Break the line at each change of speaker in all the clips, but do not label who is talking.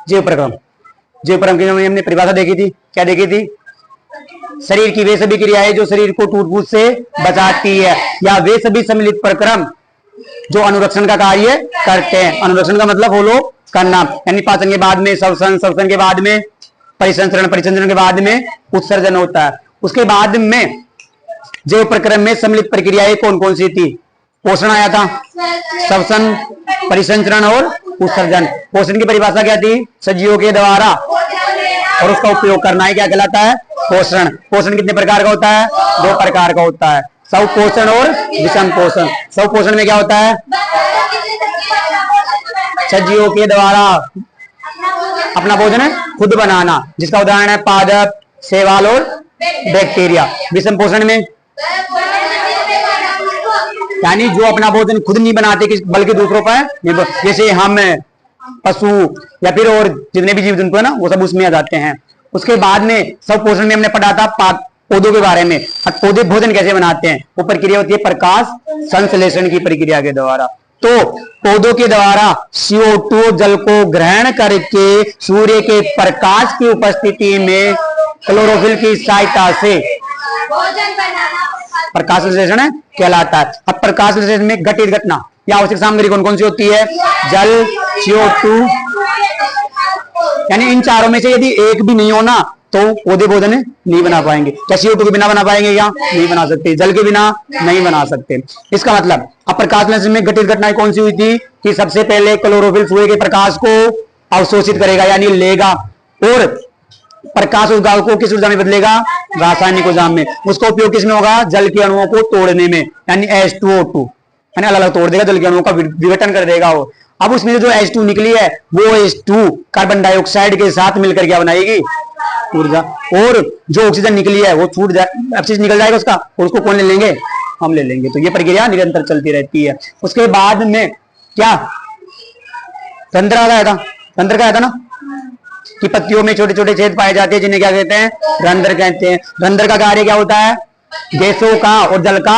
जीव प्रक्रम, जीव प्रक्रम की हमने परिभाषा देखी थी, क्या देखी थी? शरीर की वे सभी क्रियाएं जो शरीर को टूट फूट से बचाती है, या वे सभी सम्मिलित प्रक्रम जो अनुरक्षण का कार्य करते हैं। अनुरक्षण का मतलब फॉलो करना, यानी पाचन के बाद में श्वसन, श्वसन के बाद में परिसंचरण, परिसंचरण के बाद में उत्सर्जन होता है। उसके बाद में जैव प्रक्रम में सम्मिलित प्रक्रियाएं कौन कौन सी थी? पोषण आया था, श्वसन, परिसंचरण और उत्सर्जन। पोषण की परिभाषा क्या थी? सजीवों के द्वारा और उसका उपयोग करना ही क्या कहलाता है? पोषण। पोषण कितने प्रकार का होता है? 2 प्रकार का होता है, स्वपोषण और विषम पोषण। स्वपोषण में क्या होता है? सजीवों के द्वारा अपना भोजन खुद बनाना, जिसका उदाहरण है पादप, शैवाल और बैक्टीरिया। विषम पोषण में यानी जो अपना भोजन खुद नहीं बनाते बल्कि दूसरों पर निर्भर, जैसे हम, पशु या फिर और जितने भी जीव जंतु है ना, वो सब उसमें आ जाते हैं। उसके बाद में स्वपोषण में हमने पढ़ा था पौधों के बारे में। पौधे भोजन कैसे बनाते हैं? वो प्रक्रिया होती है प्रकाश संश्लेषण की प्रक्रिया के द्वारा। तो पौधों के द्वारा CO2 जल को ग्रहण करके सूर्य के प्रकाश की उपस्थिति में क्लोरोफिल की सहायता से प्रकाश संश्लेषण कहलाता है। अब प्रकाश संश्लेषण में घटित घटना या आवश्यक सामग्री कौन कौन सी होती है? जल, CO2, यानी इन चारों में से यदि एक भी नहीं होना तो पौधे भोजन नहीं बना पाएंगे। क्या CO2 के बिना बना पाएंगे? क्या नहीं बना सकते? जल के बिना नहीं बना सकते। इसका मतलब अब प्रकाश संश्लेषण में घटित घटनाएं कौन सी हुई थी कि सबसे पहले क्लोरोफिल सूर्य के प्रकाश को अवशोषित करेगा यानी लेगा, और प्रकाश उस को किस ऊर्जा में बदलेगा? रासायनिक ऊर्जा में। उसका उपयोग किसमें होगा? जल के अणुओं को तोड़ने में, यानी H2O2, यानी अलग अलग तोड़ देगा, जल के अणुओं का विघटन कर देगा वो। अब उसमें जो H2 निकली है वो H2 कार्बन डाइऑक्साइड के साथ मिलकर क्या बनाएगी? ऊर्जा। और जो ऑक्सीजन निकली है वो छूट जाए, ऑक्सीजन निकल जाएगा उसका, और उसको कौन ले लेंगे? हम ले लेंगे। तो ये प्रक्रिया निरंतर चलती रहती है। उसके बाद में क्या रंध्र आया था? रंध्र का आया था ना कि पत्तियों में छोटे छोटे छेद पाए जाते हैं, जिन्हें क्या कहते हैं? रंध्र कहते हैं। रंध्र का कार्य क्या होता है? गैसों का और जल का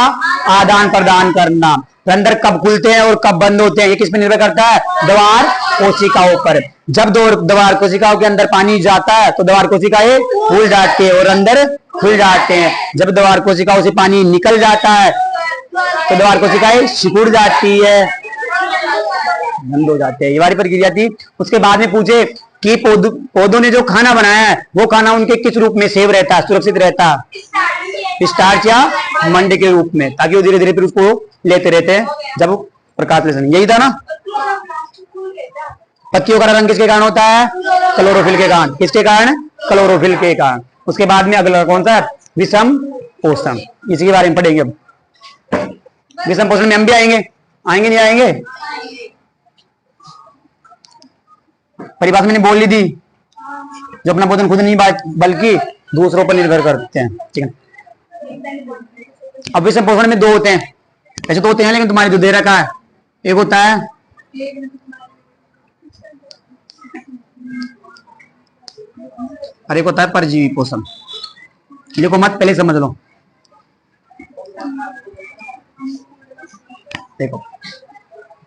आदान प्रदान करना। रंध्र कब खुलते हैं और कब बंद होते हैं ये किस पर निर्भर करता है? द्वार कोशिकाओं पर। जब द्वार कोशिकाओं के अंदर पानी जाता है तो द्वार कोशिकाएं खुल जाती है और रंध्र खुल जाते हैं। जब द्वार कोशिकाओं से पानी निकल जाता है तो द्वार कोशिकाएं सिकुड़ जाती है, बंद हो जाते हैं। ये वाली प्रक्रिया थी। उसके बाद में पूछे कि पौधों ने जो खाना बनाया है वो खाना उनके किस रूप में सेव रहता है, सुरक्षित रहता है? स्टार्च या मंड के रूप में, ताकि वो धीरे धीरे फिर उसको लेते रहते हैं जब प्रकाश संश्लेषण। यही था ना। पत्तियों का रंग किसके कारण होता है? क्लोरोफिल के कारण। किसके कारण? क्लोरोफिल के कारण। उसके बाद में अगला कौन सा है? विषम पोषण। इसी के बारे में पढ़ेंगे अब। विषम पोषण में हम भी आएंगे, आएंगे नहीं आएंगे? परिभाषा मैंने बोल ली थी, जो अपना भोजन खुद नहीं बल्कि दूसरों पर निर्भर करते हैं। ठीक है। अब विषम पोषण में 2 होते हैं, ऐसे तो होते हैं लेकिन तुम्हारे जो दे रखा है, एक होता है और एक होता है परजीवी पोषण। देखो मत, पहले समझ लो। देखो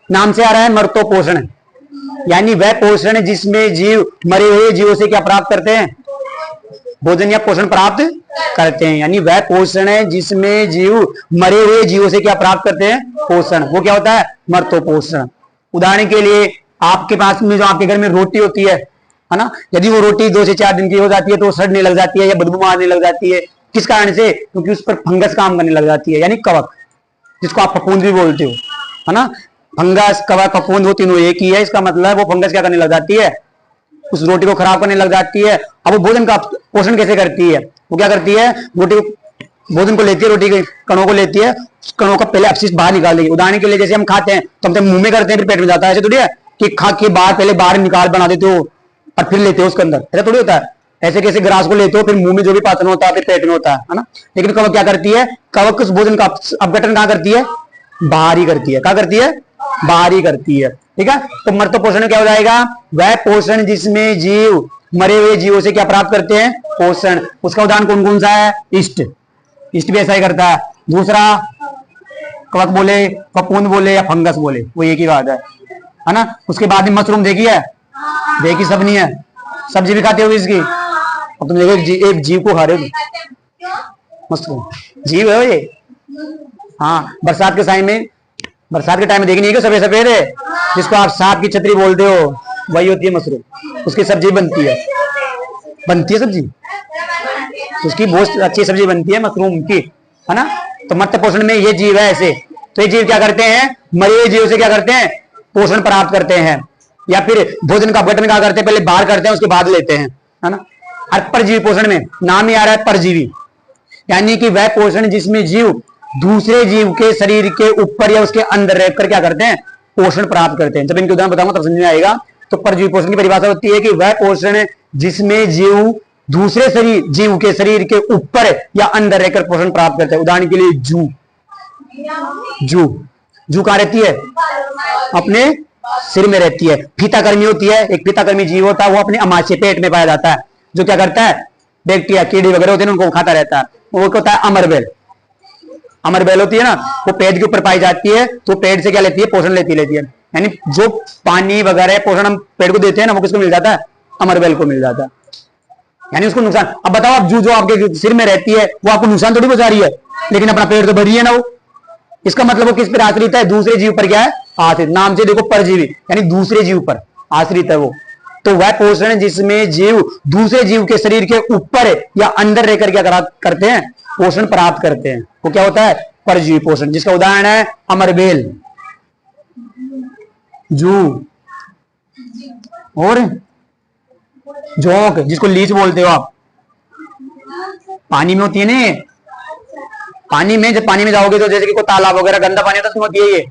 नाम से आ रहा है मर्तो पोषण, यानी वह पोषण जिसमें जीव मरे हुए जीवों से क्या प्राप्त करते हैं? भोजन या पोषण प्राप्त करते हैं। यानी वह पोषण है जिसमें जीव मरे हुए जीवों से क्या प्राप्त करते हैं? पोषण। वो क्या होता है? मर्तो पोषण। उदाहरण के लिए आपके पास में जो आपके घर में रोटी होती है ना, यदि वो रोटी 2 से 4 दिन की हो जाती है तो सड़ने लग जाती है या बदबू मारने लग जाती है। किस कारण से? क्योंकि उस पर फंगस काम करने लग जाती है, यानी कवक, जिसको आप फफूंद भी बोलते हो, है ना। फंगस, कवक, फफूंद वो तीनों एक ही है। इसका मतलब वो फंगस क्या करने लग जाती है? उस रोटी को खराब करने लग जाती है। अब वो भोजन का पोषण कैसे करती है? वो क्या करती है? रोटी भोजन को लेती है, रोटी के कणों को लेती है, कणों का पहले अपशिष्ट बाहर निकाल देगी। उदाहरण के लिए जैसे हम खाते हैं तो हम मुंह में करते हैं फिर पेट में जाता है, ऐसे थोड़ी है कि खा के पहले बाहर निकाल बना देते हो और फिर लेते हो उसके अंदर, ऐसा थोड़ी होता है। ऐसे कैसे ग्रास को लेते हो फिर मुंह में जो भी पाचन होता है फिर पेट में होता है ना। लेकिन कवक क्या करती है? कवक उस भोजन का अपघटन कहाँ करती है? बाहर ही करती है। क्या करती है? बाहर ही करती है। ठीक है। तो मर्त पोषण क्या हो जाएगा? वह पोषण जिसमें जीव मरे हुए जीवों से क्या प्राप्त करते हैं? पोषण। उसका उदाहरण कौन कौन सा है? इष्ट। इष्ट भी ऐसा ही करता है। दूसरा कवक बोले, फफूंद बोले या फंगस बोले, वो एक ही बात है। है ना। उसके बाद में मशरूम देखी है, देखी सब नहीं है, सब्जी भी खाते होगी इसकी। अब तुम देखो एक जीव को खा रहे हो, मशरूम जीव है ये। हाँ, बरसात के टाइम में, बरसात के टाइम में देखनी है कि सफेद सफेद है, जिसको आप सांप की छतरी बोलते हो, वही होती है मशरूम। उसकी सब्जी बनती है, सब्जी उसकी बहुत अच्छी सब्जी बनती है मशरूम की, है ना। तो मत्स्य पोषण में ये जीव है ऐसे। तो ये जीव क्या करते हैं, मरे हुए जीव से क्या करते हैं, पोषण प्राप्त करते हैं, या फिर भोजन का अपघटन क्या करते हैं, पहले बाहर करते हैं उसके बाद लेते हैं, है ना। और परजीवी पोषण में नाम ही आ रहा है परजीवी, यानी कि वह पोषण जिसमें जीव दूसरे जीव के शरीर के ऊपर या उसके अंदर रहकर क्या करते हैं, पोषण प्राप्त करते हैं। जब इनके उदाहरण बताऊंगा तब समझ में आएगा। तो परजीवी पोषण की परिभाषा होती है कि वह पोषण जिसमें जीव दूसरे शरीर जीव के शरीर के ऊपर या अंदर रहकर पोषण प्राप्त करते हैं। उदाहरण के लिए जू, जू जू कहां रहती है, अपने सिर में रहती है। फीताकर्मी होती है, एक फीताकर्मी जीव होता है, वो अपने अमाशय पेट में पाया जाता है, जो क्या करता है, बैक्टीरिया कीड़ी वगैरह होते हैं उनको खाता रहता है। वो होता है अमरबेल, अमरबेल होती है ना, वो पेट के ऊपर पाई जाती है। तो पेट से क्या लेती है, पोषण लेती है। यानी जो पानी वगैरह पोषण हम पेट को देते हैं ना, वो किसको मिल जाता है, अमरबेल को मिल जाता है। यानी उसको नुकसान, अब बताओ, आप जो आपके सिर में रहती है वो आपको नुकसान थोड़ी पहुंचा रही है, लेकिन अपना पेट तो भरी है ना वो। इसका मतलब वो किस पर आश्रित है, दूसरे जीव पर क्या है, आश्रित। नाम से देखो परजीवी, यानी दूसरे जीव पर आश्रित है वो। तो वह पोषण जिसमें जीव दूसरे जीव के शरीर के ऊपर या अंदर रहकर क्या करते हैं, पोषण प्राप्त करते हैं, वो क्या होता है, परजीवी पोषण। जिसका उदाहरण है अमरबेल, जू और जोंक, जिसको लीच बोलते हो आप। पानी में होती है ना, पानी में, जब पानी में जाओगे तो जैसे कि कोई तालाब वगैरह गंदा पानी होता है, उसमें होती है ये,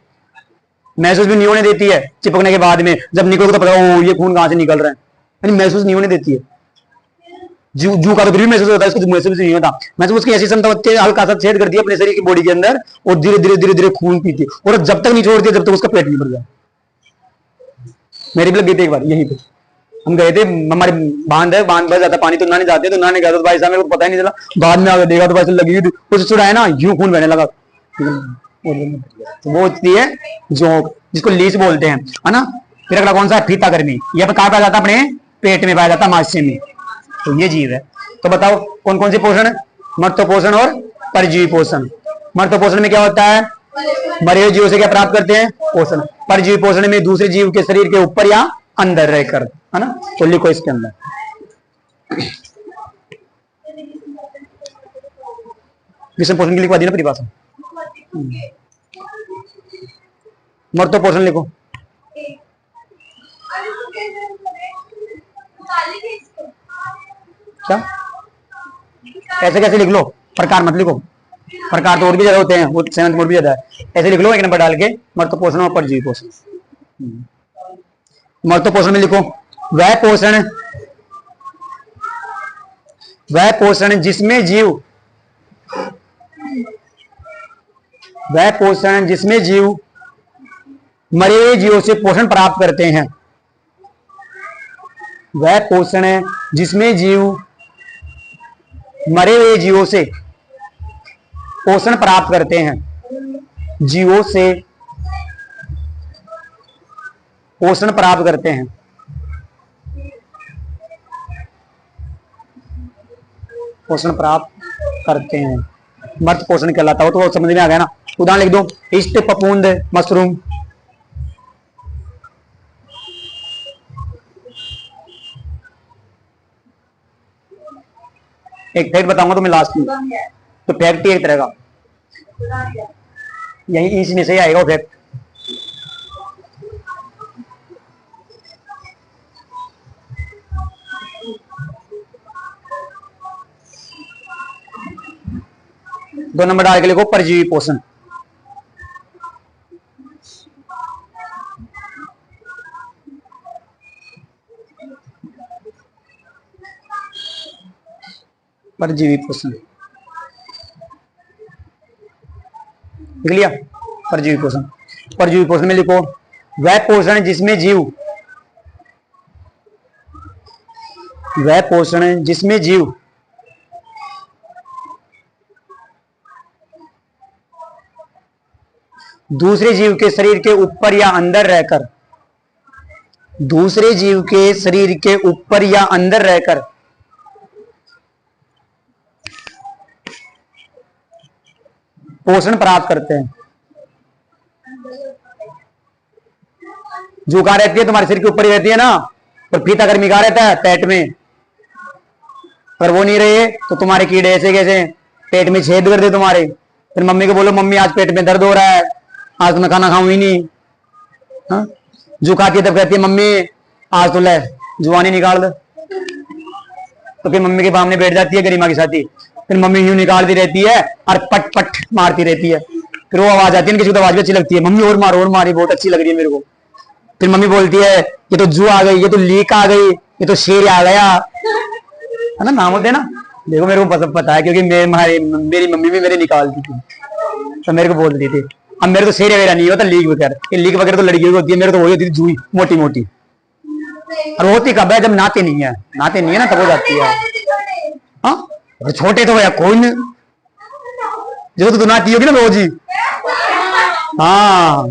महसूस भी नहीं होने देती है। चिपकने के बाद में जब निकलोगे तो पता, ओ ये खून कहां से निकल रहा है, यानी महसूस नहीं होने देती है। जू का तो फिर भी महसूस होता है, इसको महसूस नहीं होता। महसूस उसकी ऐसी क्षमता होती है, हल्का सा छेद करती है अपने शरीर की बॉडी के अंदर, और धीरे धीरे धीरे धीरे खून पीती है, और जब तक नहीं छोड़ती है जब तक उसका पेट नहीं भर जाए। मेरी भी लग गई थी एक बार यहीं पे, हम गए थे, हमारे बांध है, बांध भर जाता पानी, तो नहाने जाते, तो नहाने गया तो भाई साहब मेरे को पता ही नहीं चला, बाद में आगे देखा तो भाई लगी थी, उसे छुड़ाया ना, यूं खून बहने लगा। तो वो होती है जोंक, जिसको लीच बोलते हैं, है ना। फिर अगला कौन सा है, फीताकर्मी। ये कहां पाया जाता है, अपने पेट में पाया जाता है, माशय में। तो ये जीव है। तो बताओ कौन कौन से पोषण, मर्त्य पोषण और परजीवी पोषण। मर्त्य पोषण में क्या होता है, मरे हुए जीव से क्या प्राप्त करते हैं, पोषण। परजीवी पोषण में दूसरे जीव के शरीर के ऊपर या अंदर रहकर, है ना। तो लिखो इसके अंदर, विषम पोषण की लिखवा दी ना परिभाषा। मर्त्य पोषण लिखो, क्या ऐसे कैसे लिख लो, प्रकार मत लिखो, प्रकार तो और भी ज्यादा होते हैं, वो 7th में भी ज्यादा है। ऐसे लिख लो एक नंबर डाल के, मर्त्य पोषण और परजीवी पोषण। मर्त्य पोषण में लिखो, वह पोषण जिसमें जीव, वह पोषण जिसमें जीव मरे हुए जीवों से पोषण प्राप्त करते हैं। वह पोषण जिसमें जीव मरे हुए जीवों से पोषण प्राप्त करते हैं, जीवों से पोषण प्राप्त करते हैं, पोषण प्राप्त करते हैं, मर्त्य पोषण कहलाता है। तो समझ में आ गया ना। उदाहरण लिख दो, इष्ट, पपूंद, मशरूम। एक फैक्ट बताऊंगा तुम्हें लास्ट में, तो फैक्ट ही एक तरह का, यही इसमें से ही आएगा वो फैक्ट। दो नंबर डाल के लिखो, परजीवी पोषण। परजीवी पोषण लिख लिया, परजीवी पोषण। परजीवी पोषण में लिखो, वह पोषण जिसमें जीव, वह पोषण जिसमें जीव दूसरे जीव के शरीर के ऊपर या अंदर रहकर दूसरे जीव के शरीर के ऊपर या अंदर रहकर पोषण प्राप्त करते हैं। जो कहां रहती है, तुम्हारे सिर के ऊपर ही रहती है ना, और फीता गर्मी कहां रहता है, पेट में। अगर वो नहीं रहे तो तुम्हारे कीड़े ऐसे कैसे पेट में छेद कर दे तुम्हारे। फिर मम्मी को बोलो मम्मी आज पेट में दर्द हो रहा है, आज तो मैं खाना खाऊं ही नहीं। हाँ? जो खाती है तब कहती है मम्मी आज तो ले जुआनी निकाल दे। तो फिर मम्मी के सामने बैठ जाती है गरिमा की साथी, फिर मम्मी यूं निकालती रहती है और पट पट मारती रहती है। फिर वो आवाज आती है, किसी को आवाज भी अच्छी लगती है, मम्मी और मारो और मारी, बहुत अच्छी लग रही है मेरे को। फिर मम्मी बोलती है ये तो जू आ गई, ये तो लीक आ गई, ये तो शेर आ गया, है ना, नाम होते हैं ना। देखो मेरे को पता है क्योंकि मेरी मम्मी भी मेरे निकालती थी, तो मेरे को बोलती थी। अब मेरे तो शेर वगैरह नहीं होता, लीक वगैरह, लीक वगैरह तो लड़कियों की होती है, मेरे तो वही होती थी जूई मोटी मोटी। और होती कब है, जब नहाते नहीं है, नहाते नहीं है ना तब हो जाती है। हाँ और छोटे तो भैया कोई नहीं, जो तो नहाती होगी ना रोज ही। हाँ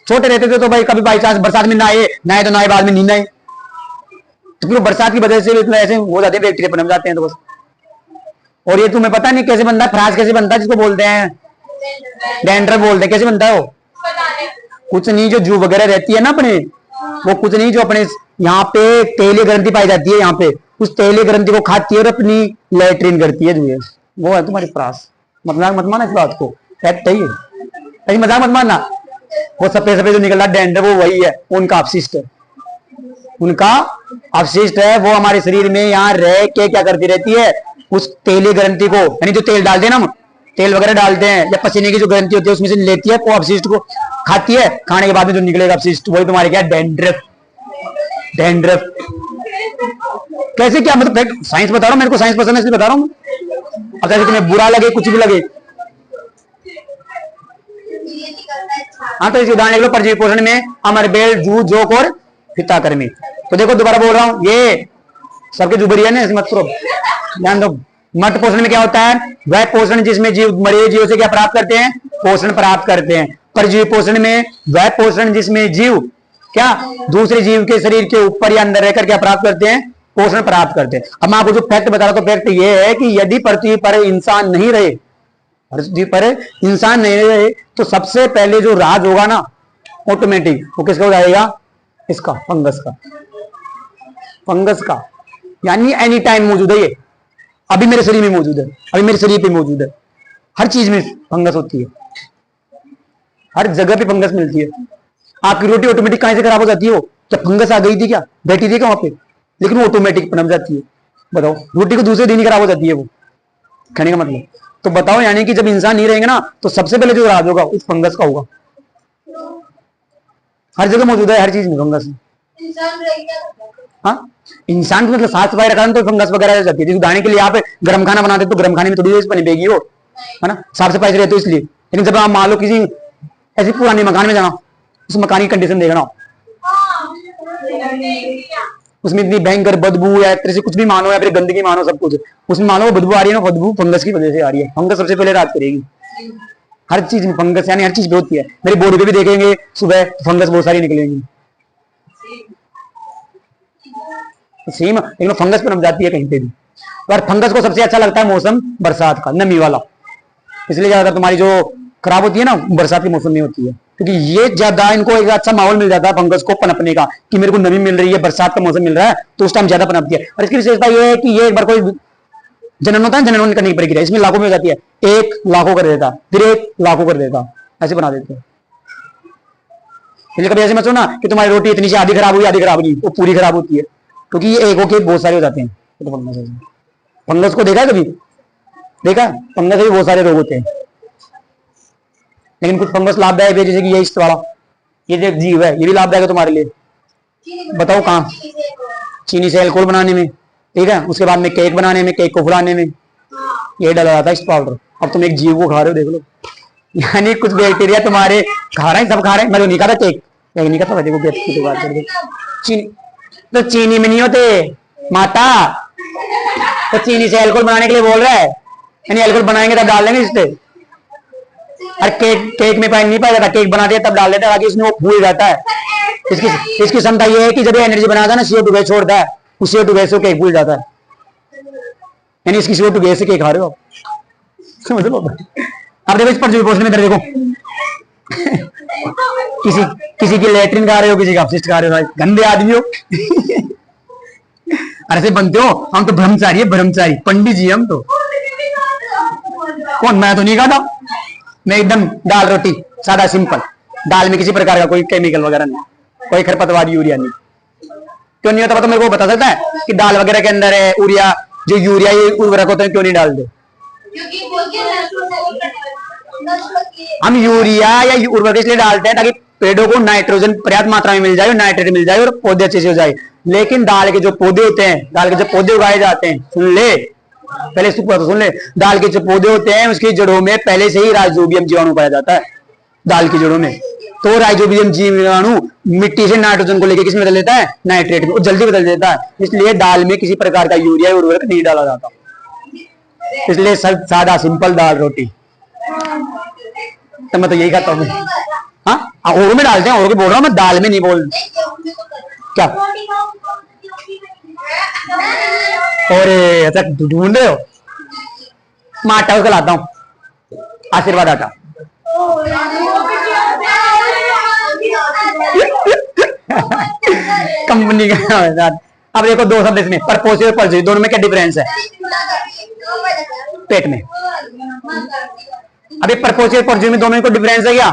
छोटे रहते थे तो भाई कभी बाई चांस बरसात में नहाए नहाए तो नहाए, बाद में नहीं नहाए, तो फिर बरसात की वजह से इतना ऐसे हो जाते हैं, बैक्टीरिया पनप जाते हैं तो बस। और ये तुम्हें पता नहीं कैसे बनता है, फ्रांस कैसे बनता है, जिसको बोलते हैं डैंड्रफ बोलते हैं, कैसे बनता है वो? कुछ नहीं, जो जू वगैरह रहती है ना अपने, वो कुछ नहीं, जो अपने यहाँ पे तेलीय ग्रंथि पाई जाती है, यहाँ पे उस तेलीय ग्रंथि को खाती है और अपनी लैट्रिन करती है जो, वो है तुम्हारी फ्रांस। मजाक मत माना इस बात को, फैक्ट है ये, कहीं मजाक मत मानना। वो सफेद सफेद जो निकल रहा डैंड्रफ वो वही है, उनका अपशिष्ट है, उनका अपशिष्ट है। वो हमारे शरीर में यहाँ रह के क्या करती रहती है, उस तेलीय ग्रंथि को, यानी जो तेल डालते हैं ना हम, तेल वगैरह डालते हैं या पसीने की जो ग्रंथि होती है उसमें से लेती है, वो अपशिष्ट को खाती है, खाने के बाद में जो निकलेगा अपशिष्ट वही तुम्हारे क्या डैंड्रफ। डैंड्रफ कैसे, क्या मतलब साइंस बता रहा हूं, मेरे को साइंस पसंद है इसलिए बता रहा हूं। अब जैसे तुम्हें बुरा लगे कुछ भी लगे, हाँ तो इस उदाहरण लो, परजीवी पोषण में अमरबेल, जू, जोक और फिताकर्मी। तो देखो दोबारा बोल रहा हूं, ये सबके जुबरी है ना, मत करो, ध्यान दो। मट पोषण में क्या होता है, वह पोषण जिसमें जीव मरे जीवों से क्या प्राप्त करते हैं, पोषण प्राप्त करते हैं। परजीवी पोषण में वह पोषण जिसमें जीव क्या दूसरे जीव के शरीर के ऊपर या अंदर रहकर क्या प्राप्त करते हैं, पोषण प्राप्त करते हैं। अब मैं आपको जो फैक्ट बता रहा हूं, तो फैक्ट ये है कि यदि पृथ्वी पर इंसान नहीं रहे, पृथ्वी पर इंसान नहीं रहे, तो सबसे पहले जो राज होगा ना ऑटोमेटिक, वो किसका हो जाएगा, इसका, फंगस का। फंगस का यानी एनी टाइम मौजूद है ये, अभी मेरे शरीर में मौजूद है, अभी मेरे शरीर पे मौजूद है, हर चीज में फंगस होती है, हर जगह पे फंगस मिलती है। आपकी रोटी ऑटोमेटिक कहां से खराब हो जाती है, वो क्या फंगस आ गई थी क्या, बैठी थी क्या वहां पे, लेकिन वो ऑटोमेटिक पनप जाती है। बताओ, रोटी को दूसरे दिन ही खराब हो जाती है वो, खाने का मतलब। तो बताओ, यानी कि जब इंसान नहीं रहेंगे ना, तो सबसे पहले जो राज होगा उस फंगस का होगा। हर जगह मौजूद है, हर चीज में फंगस। हाँ इंसान को मतलब साफ सफाई रखा तो फंगस वगैरह जाती है। उदाहरण के लिए आप गर्म खाना बनाते तो गर्म खाने में थोड़ी देर बनेगी वो, है ना, साफ सफाई से रहते हो इसलिए। लेकिन जब आप मान लो किसी ऐसे पुराने मकान में जाना, उस मकान की कंडीशन देखना, उसमें इतनी भयंकर बदबू या तरह से कुछ भी मानो या फिर गंदगी मानो, सब कुछ उसमें मानो बदबू आ रही है ना, बदबू फंगस की वजह से आ रही है। फंगस सबसे पहले राज करेगी हर चीज में, फंगस यानी हर चीज में होती है। मेरी बॉडी पे भी देखेंगे सुबह फंगस बहुत सारी निकलेंगी, सेम, लेकिन फंगस पर जाती है कहीं पे भी। और फंगस को सबसे अच्छा लगता है मौसम बरसात का, नमी वाला, इसलिए ज्यादातर तुम्हारी जो खराब होती है ना बरसात के मौसम में होती है, क्योंकि ये ज्यादा इनको एक अच्छा माहौल मिल जाता है फंगस को पनपने का, कि मेरे को नमी मिल रही है, बरसात का मौसम मिल रहा है, तो उस टाइम ज्यादा पनपती है। और इसकी विशेषता ये है कि ये एक बार कोई जनन होता है, जनन करने की प्रक्रिया इसमें लाखों में हो जाती है, 1 लाखों कर देता, फिर 1 लाखों कर देता, ऐसे बना देते हैं। कभी ऐसे मत सोना कि तुम्हारी रोटी इतनी से आधी खराब हुई आधी खराब हुई, वो पूरी खराब होती है, क्योंकि ये एक होके बहुत सारे हो जाते हैं। तो फंगस को देखा है कभी, देखा, फंगस से बहुत सारे रोग होते हैं, लेकिन कुछ फंगस लाभदायक है, जैसे कि ये इस्ट वाला, ये जो जीव है ये भी लाभदायक है तुम्हारे लिए। बताओ कहाँ, चीनी से अल्कोहल बनाने में, ठीक है, उसके बाद में केक बनाने में, केक को फुलाने में ये डाला जाता है इस्ट पाउडर। अब तुम एक जीव को खा रहे हो, देख लो, यानी कुछ बैक्टीरिया तुम्हारे खा रहे हैं, सब खा रहे हैं। मैं तो नहीं खाता केक, नहीं खाता, देखो चीनी तो चीनी में नहीं होते माता, तो चीनी से अल्कोहल बनाने के लिए बोल रहा है, यानी अल्कोहल बनाएंगे तब डाल देंगे इससे। और केक में पानी नहीं पाया जाता, केक बनाते हैं तब डाल देते हैं, बाकी उसमें वो फूल जाता है। इसकी इसकी क्षमता ये है कि जब एनर्जी बनाता है ना CO2 गैस छोड़ता है, उस CO2 गैस को केक भूल जाता है। यानी इसकी CO2 गैस से केक खा रहे हो आप, समझ लो। अब देखो इस पर जो पोषण में इधर देखो किसी की लेटरिन खा रहे हो, किसी का अपशिष्ट खा रहे हो, गंदे आदमी हो। ऐसे बनते हो, हम तो ब्रह्मचारी है, ब्रह्मचारी पंडित जी हम तो। कौन? मैं तो नहीं खाता, मैं एकदम दाल रोटी सादा सिंपल। दाल में किसी प्रकार का कोई केमिकल वगैरह नहीं, कोई खरपतवार यूरिया नहीं। क्यों नहीं होता तो मेरे को बता सकता है कि दाल वगैरह के अंदर है यूरिया, जो यूरिया ये उर्वरक होते हैं क्यों नहीं डालते? हम यूरिया या उर्वरक इसलिए डालते हैं ताकि पेड़ों को नाइट्रोजन पर्याप्त मात्रा में मिल जाए, नाइट्रेट मिल जाए और पौधे अच्छे से हो जाए। लेकिन दाल के जो पौधे होते हैं, दाल के जो पौधे उगाए जाते हैं, सुन ले पहले तो सुन ले, दाल के जो पौधे होते हैं उसकी जड़ों में पहले से ही राइजोबियम जीवाणु पाया जाता है। दाल की जड़ों में तो राइजोबियम जीवाणु मिट्टी से नाइट्रोजन को लेकर किसमें बदल देता है? नाइट्रेट में, जल्दी बदल देता है। इसलिए दाल में किसी प्रकार का यूरिया उर्वरक नहीं डाला जाता, इसलिए सादा सिंपल दाल रोटी। तो मैं तो यही खाता हूँ। हाँ और में डालते हैं, और बोल रहा हूँ मैं, दाल में नहीं बोल क्या। और अच्छा ढूंढ रहे हो? मैं आटा उसका लाता हूँ, आशीर्वाद आटा। कंपनी का। अब देखो दो शब्द इसमें, परपोसी और परजीवी, दोनों में क्या डिफरेंस है? पेट में। अभी परपोसी और परजीवी में दोनों में कोई डिफरेंस है क्या?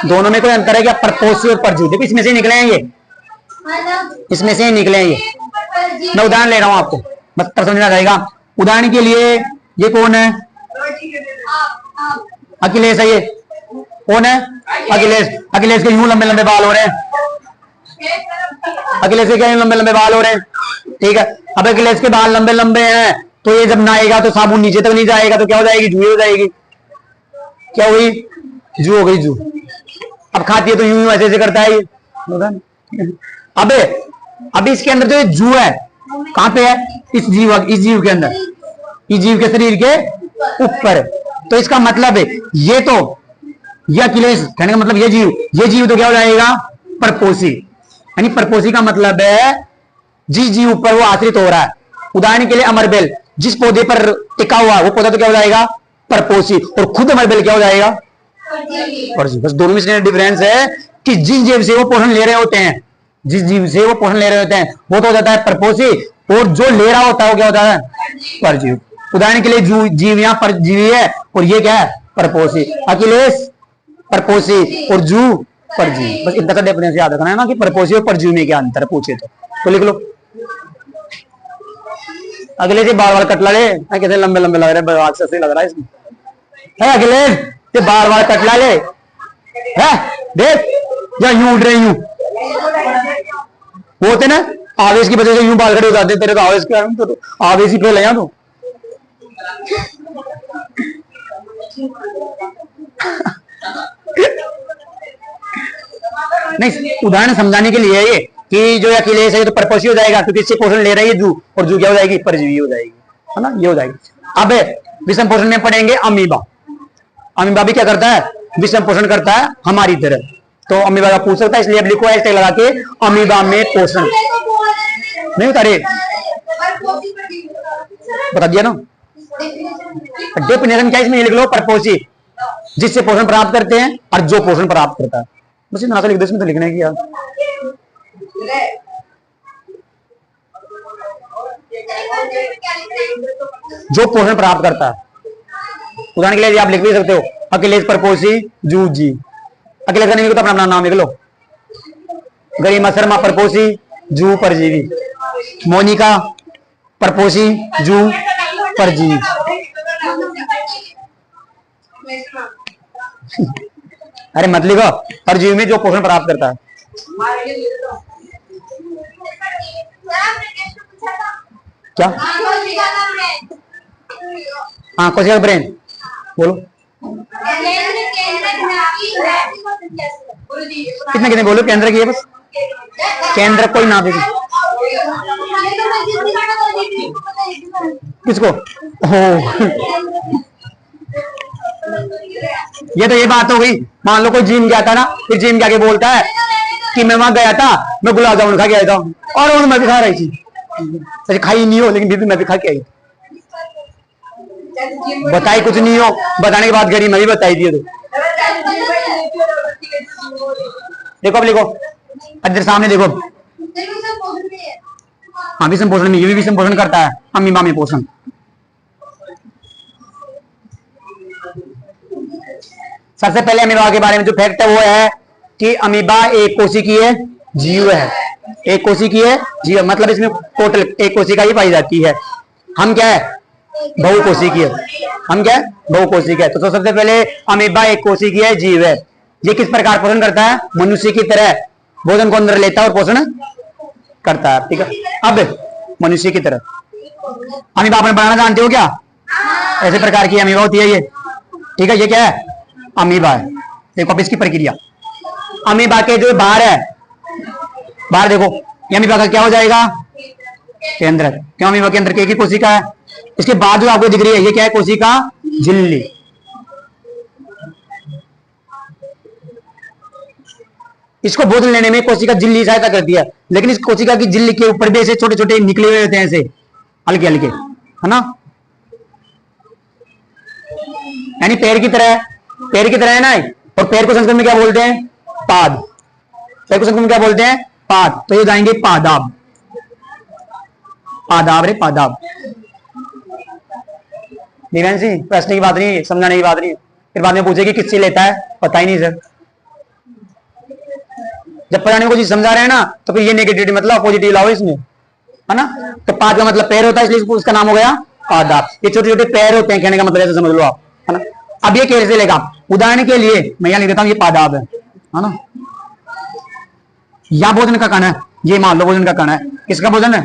दोनों में कोई अंतर है क्या? परपोसी और परजीवी, देखो इसमें से निकले हैं ये, इसमें से निकले हैं ये। मैं उदाहरण ले रहा हूं आपको, बस तब समझना रहेगा। उदाहरण के लिए ये कौन है? अखिलेश है। ये कौन है? अखिलेश। अखिलेश के यूं लंबे लंबे बाल हो रहे हैं, अखिलेश के क्या लंबे लंबे बाल हो रहे हैं, ठीक है। अब अखिलेश के बाल लंबे लंबे हैं तो ये जब नहाएगा तो साबुन नीचे तक नहीं जाएगा, तो क्या हो जाएगी? जूही हो जाएगी। क्या हुई? जू हो गई, जू। अब खाती है तो यूं ऐसे ऐसे करता है ये। अबे इसके अंदर जो जू है कहां पे है? इस जीव के अंदर, इस जीव के शरीर के ऊपर। तो इसका मतलब है ये तो ये अखिलेश कहने का मतलब ये जीव तो क्या हो जाएगा? परपोषी। यानी परपोषी का मतलब है जिस जीव पर वो आश्रित हो रहा है। उदाहरण के लिए अमरबेल, जिस पौधे पर टिका हुआ वो पौधा तो क्या हो जाएगा? परपोषी। और खुद अमरबेल क्या हो जाएगा? परजीवी। बस दोनों में डिफरेंस है कि जिस जीव से वो पोषण ले रहे होते हैं, जिस जीव से वो पोषण ले रहे होते हैं वो तो हो जाता है परपोषी, और जो ले रहा होता है वो क्या होता है? परजीवी। उदाहरण के लिए जीव यहाँ परजीवी है और ये क्या है? परपोषी। अखिलेश परपोषी और जू परजीवी। बस इतना सा डिफरेंस याद रखना है ना कि परपोषी और परजीवी में क्या अंतर पूछे तो लिख लो। अगले से बार बार कटला ले, कैसे लंबे लंबे लग रहे हैं, सही लग रहा है इसमें है। अगले से बार बार कटला ले है, देख या यूं उठ रहे यूं होते ना, आवेश की वजह से यूं बाल खड़े हो जाते। तेरे को आवेश क्या, तो आवेश ही फैल यहाँ तो। नहीं, उदाहरण समझाने के लिए ये कि जो अखिलेश है तो परपोषी हो जाएगा क्योंकि इससे पोषण ले रही है जू, और जू क्या हो जाएगी? परजीवी हो जाएगी, है ना, ये हो जाएगी। अब विषम पोषण में पढ़ेंगे अमीबा। अमीबा भी क्या करता है? विषम पोषण करता है हमारी तरह। तो अमीबा का पूछ सकता है, इसलिए अब लिखो हैशटैग लगा के अमीबा में पोषण। नहीं होता रे, बता दिया ना। डेफिनेशन क्या इसमें लिख लो? परपोषी जिससे पोषण प्राप्त करते हैं और जो पोषण प्राप्त करता है, बस इतना सा लिख दो। इसमें तो लिखने की यार जो पोषण प्राप्त करता है। उदाहरण के लिए आप लिख भी सकते हो अखिलेश परपोषी जू जी। अखिलेश का नहीं लिखो तो अपना नाम लिख लो। गरिमा शर्मा परपोषी जू परजीवी, मोनिका परपोषी जू परजीवी। अरे मत लिखो, परजीवी में जो पोषण प्राप्त करता है। क्या? हाँ, कोशिका ब्रेन बोलो। कितने कितने बोलो? केंद्र की है बस, केंद्र कोई ना भी। किसको? हो ये तो ये बात हो गई। मान लो कोई जिम गया था ना, फिर जिम जाके बोलता है कि मैं वहां गया था, मैं गुलाब जामुन खा के आया था, और मैं भी खा रही थी, सच खाई नहीं हो लेकिन फिर भी मैं भी खा के आई। बताई कुछ नहीं हो, बताने के बाद गरी मैं भी बताई दिए। तो देखो अब लिखो, इधर सामने देखो, हाँ विषम पोषण में ये भी विषम पोषण करता है, अमीबा में पोषण। सबसे पहले अमीबा के बारे में जो फैक्ट है वो है कि अमीबा एक कोशिकीय जीव है, एक कोशिकीय जीव, मतलब इसमें टोटल एक कोशिका ही पाई जाती है। हम क्या है, बहुकोशिकीय, हम क्या है, बहुकोशिकीय। तो सबसे पहले अमीबा एक कोशिकीय जीव है। ये किस प्रकार पोषण करता है, मनुष्य की तरह भोजन को अंदर लेता है और पोषण करता है, ठीक है। अब मनुष्य की तरह अमीबा अपने बनाना जानते हो क्या, ऐसे प्रकार की अमीबा होती है ये, ठीक है। ये क्या है, अमीबा है। देखो अब इसकी प्रक्रिया, अमीबा के जो बाहर है, बाहर देखो, ये अमीबा का क्या हो जाएगा, केंद्र। क्यों, अमीबा के अंदर की कोशिका है। इसके बाद जो आपको दिख रही है ये क्या है, कोशिका झिल्ली। इसको भोजन लेने में कोशिका झिल्ली सहायता करती है, लेकिन इस कोशिका की झिल्ली के ऊपर भी ऐसे छोटे छोटे निकले हुए होते हैं, ऐसे हल्के हल्के, है ना, यानी पैर की तरह, पैर की तरह है ना। और पैर को संस्कृत में क्या बोलते हैं, पाद। पैर को संस्कृत में क्या बोलते हैं, पाद। तो ये जाएंगे पादाब, पादाब रे पादाब। दिव्यांशी प्रश्न की बात नहीं है, समझाने की बात नहीं है। फिर बाद में पूछेगी किससे लेता है, पता ही नहीं सर। जब पढ़ाने को चीज समझा रहे हैं ना, तो फिर ये नेगेटिविटी मतलब पॉजिटिव लाओ इसमें, है ना। तो पाद का मतलब पैर होता है, इसलिए उसका नाम हो गया पादाब। ये छोटे छोटे पैर होते हैं, कहने का मतलब ऐसे समझ लो आप, है ना। अब ये कैसे लेगा, उदाहरण के लिए मैं यहां लिख देता हूं, ये पादाब है ना। या भोजन का कण है, ये मान लो भोजन का कण है। किसका भोजन है,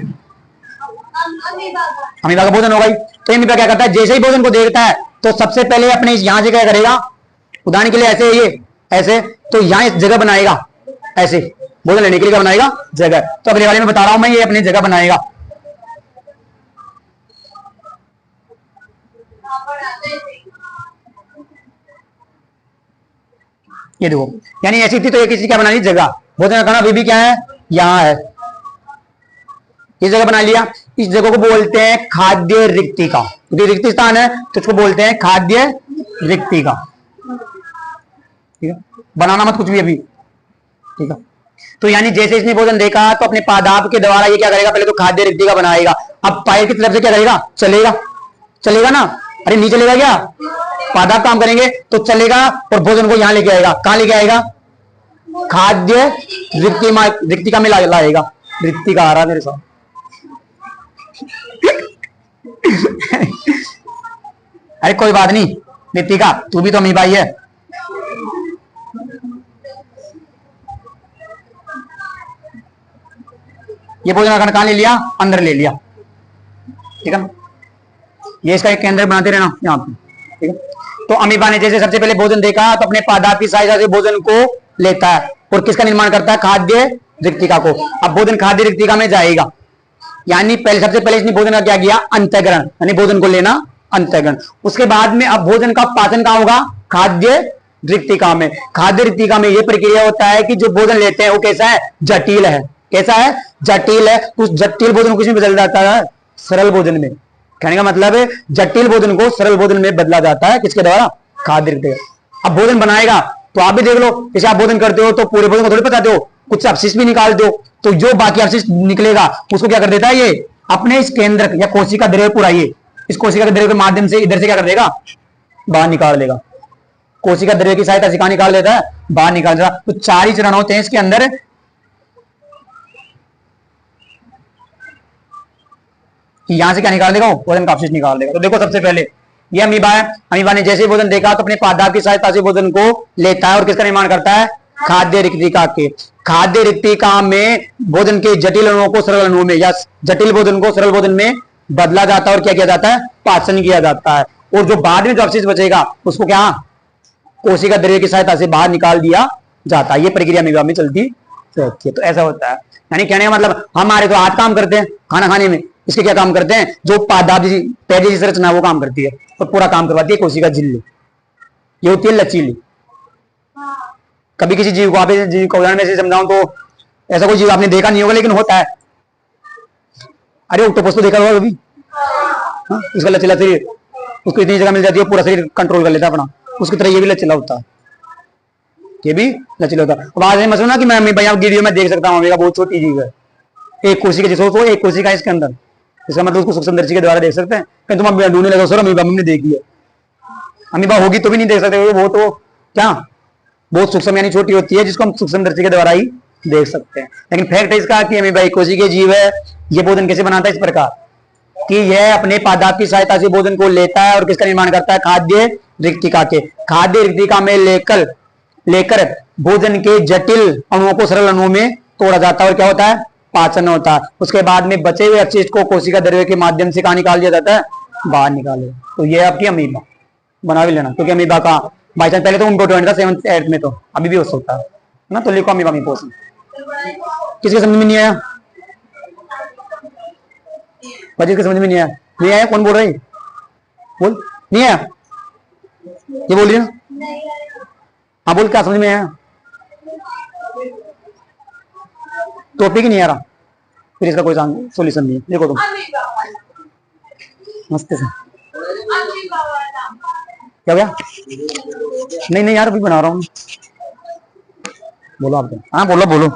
अमीबा का भोजन होगा ही। तो अमीबा क्या करता है, जैसे ही भोजन को देखता है तो सबसे पहले अपने यहां से क्या करेगा, उदाहरण के लिए ऐसे, ये ऐसे, तो यहां इस जगह बनाएगा, ऐसे भोजन लेने के लिए क्या बनाएगा, जगह। तो अगले वाले में बता रहा हूं मैं, ये अपनी जगह बनाएगा। ये देखो, यानी ऐसी थी तो ये किसी क्या बना ली, जगह। भोजन का खाना अभी भी क्या है, यहां है, ये जगह बना लिया। इस जगह को बोलते हैं खाद्य रिक्तिका, क्योंकि रिक्ति स्थान है तो इसको बोलते हैं खाद्य रिक्तिका, ठीक है। बनाना मत कुछ भी अभी, ठीक है। तो यानी जैसे इसने भोजन देखा तो अपने पादाब के द्वारा ये क्या करेगा, पहले तो खाद्य रिक्तिका बनाएगा। अब पैर की तरफ से क्या करेगा, चलेगा, चलेगा ना, अरे नहीं चलेगा क्या, पादाब काम करेंगे तो चलेगा और भोजन को यहां लेके आएगा। कहां लेके आएगा, खाद्य रिक्तिका में लाएगा। रिक्तिका आ रहा मेरे साथ अरे कोई बात नहीं रिक्तिका, तू भी तो अमीबा ही है। ये भोजन का कहां ले लिया, अंदर ले लिया, ठीक है। ये इसका एक केंद्र बनाते रहना यहाँ पे, ठीक है। तो अमीबा ने जैसे सबसे पहले भोजन देखा तो अपने पादाब की सहायता से भोजन को लेता है और किसका निर्माण करता है, खाद्य रिक्तिका को। अब भोजन खाद्य रिक्तिका में जाएगा, यानी पहले सबसे पहले इसने भोजन का क्या किया, अंतःग्रहण, यानी भोजन को लेना, अंतःग्रहण। उसके बाद में अब भोजन का पाचन कहां होगा, खाद्य रिक्तिका में। खाद्य रिक्तिका में यह प्रक्रिया होता है कि जो भोजन लेते हैं वो कैसा है, जटिल है। कैसा है, जटिल है। उस जटिल भोजन को किसमें बदल जाता है, सरल भोजन में। कहने का मतलब है जटिल भोजन को सरल भोजन में बदला जाता है, किसके द्वारा, खाद्य रिक्तिका। अब भोजन बनाएगा तो आप भी देख लो, जैसे आप भोजन करते हो तो पूरे भोजन को थोड़ी पचाते हो, कुछ अपशिष्ट भी निकाल दो, तो जो बाकी अपशिष्ट निकलेगा उसको क्या कर देता है, ये अपने इस केंद्र या कोशिका द्रव्य पूरा, ये इस कोशिका द्रव्य के माध्यम से इधर से क्या कर देगा, बाहर निकाल देगा। कोशिका द्रव्य की सहायता से कहां निकाल देता है, बाहर निकाल देगा। तो 4 ही चरण होते हैं इसके अंदर। यहां से क्या निकाल देगा, भोजन का अपशिष्ट निकाल देगा। तो देखो सबसे पहले ये अमीबा है, अमीबा ने जैसे भोजन देखा तो अपने पादाब की सहायता से भोजन को लेता है और किसका निर्माण करता है, खाद्य रिक्तिका के। खाद्य रिक्तिका में भोजन के जटिल अणुओं को सरल अणुओं में या जटिल भोजन को सरल भोजन में बदला जाता है और क्या किया जाता है, पाचन किया जाता है। और जो बाद में जो अपशिष्ट बचेगा उसको क्या, कोशिका द्रव्य की सहायता से बाहर निकाल दिया जाता है। ये प्रक्रिया अमीबा में चलती रहती है। तो ऐसा होता है, यानी कहने का मतलब हमारे तो हाथ काम करते हैं खाना खाने में, इसके क्या काम करते हैं, जो पादाब पैर जैसी संरचना वो काम करती है और पूरा काम करवाती है कोशिका झिल्ली। ये होती है लचीली, कभी किसी जीव को आप जीव को उदाहरण में से समझाऊं तो ऐसा कोई जीव आपने देखा नहीं होगा लेकिन होता है। अरे ऑक्टोपस तो देखा होगा कभी, हाँ? उसका लचीला शरीर, उसको इतनी जगह मिल जाती है पूरा शरीर कंट्रोल कर लेता है अपना, उसकी तरह ये भी लचीला होता है, ये भी लचीला होता है। अब आज मतलब ना कि मैं भैया वीडियो में देख सकता हूँ अमीबा बहुत छोटी जीव है, एक कुर्सी के जिसको एक कुर्सी का इसके अंदर, इसका मतलब उसको सूक्ष्मदर्शी के द्वारा देख सकते हैं। कहीं तुम ढूंढने लगे सर अमीबा हमने देखी है, अमीबा होगी तो भी नहीं देख सकते, वो तो क्या बहुत सूक्ष्म यानी छोटी होती है जिसको हम सूक्ष्मदर्शी के द्वारा ही देख सकते हैं। लेकिन फैक्ट है इसका कि अमीबा एक कोशिकीय जीव है। ये भोजन कैसे बनाता है, इस प्रकार कि यह अपने पादप की सहायता से भोजन को लेता है और किसका निर्माण करता है, खाद्य रिक्तिका के, खाद्य रिक्तिका में लेकर भोजन के जटिल अणुओं को सरल अणुओं में तोड़ा जाता है और क्या होता है, पाचन होता है। उसके बाद में बचे हुए अपशिष्ट को कोशिका द्रव्य के माध्यम से कहा निकाल दिया जाता है, बाहर निकाले। तो ये आपकी अमीबा बना भी लेना, क्योंकि अमीबा का बाई चांस पहले तो इम्पोर्टेंट था 7th 8th में, तो अभी भी हो सकता है ना। तो लिखो अमीबा पोषण। किसके समझ में नहीं आया, बच्चे के समझ में नहीं आया? नहीं आया, कौन बोल रहा है, बोल नहीं आया, ये बोल रही ना, हाँ बोल, क्या समझ में आया? टॉपिक ही नहीं आ रहा, फिर इसका कोई सोल्यूशन नहीं है। देखो तुम मस्त से क्या गया, नहीं नहीं यार अभी बना रहा हूँ, बोलो आप, हाँ बोलो बोलो।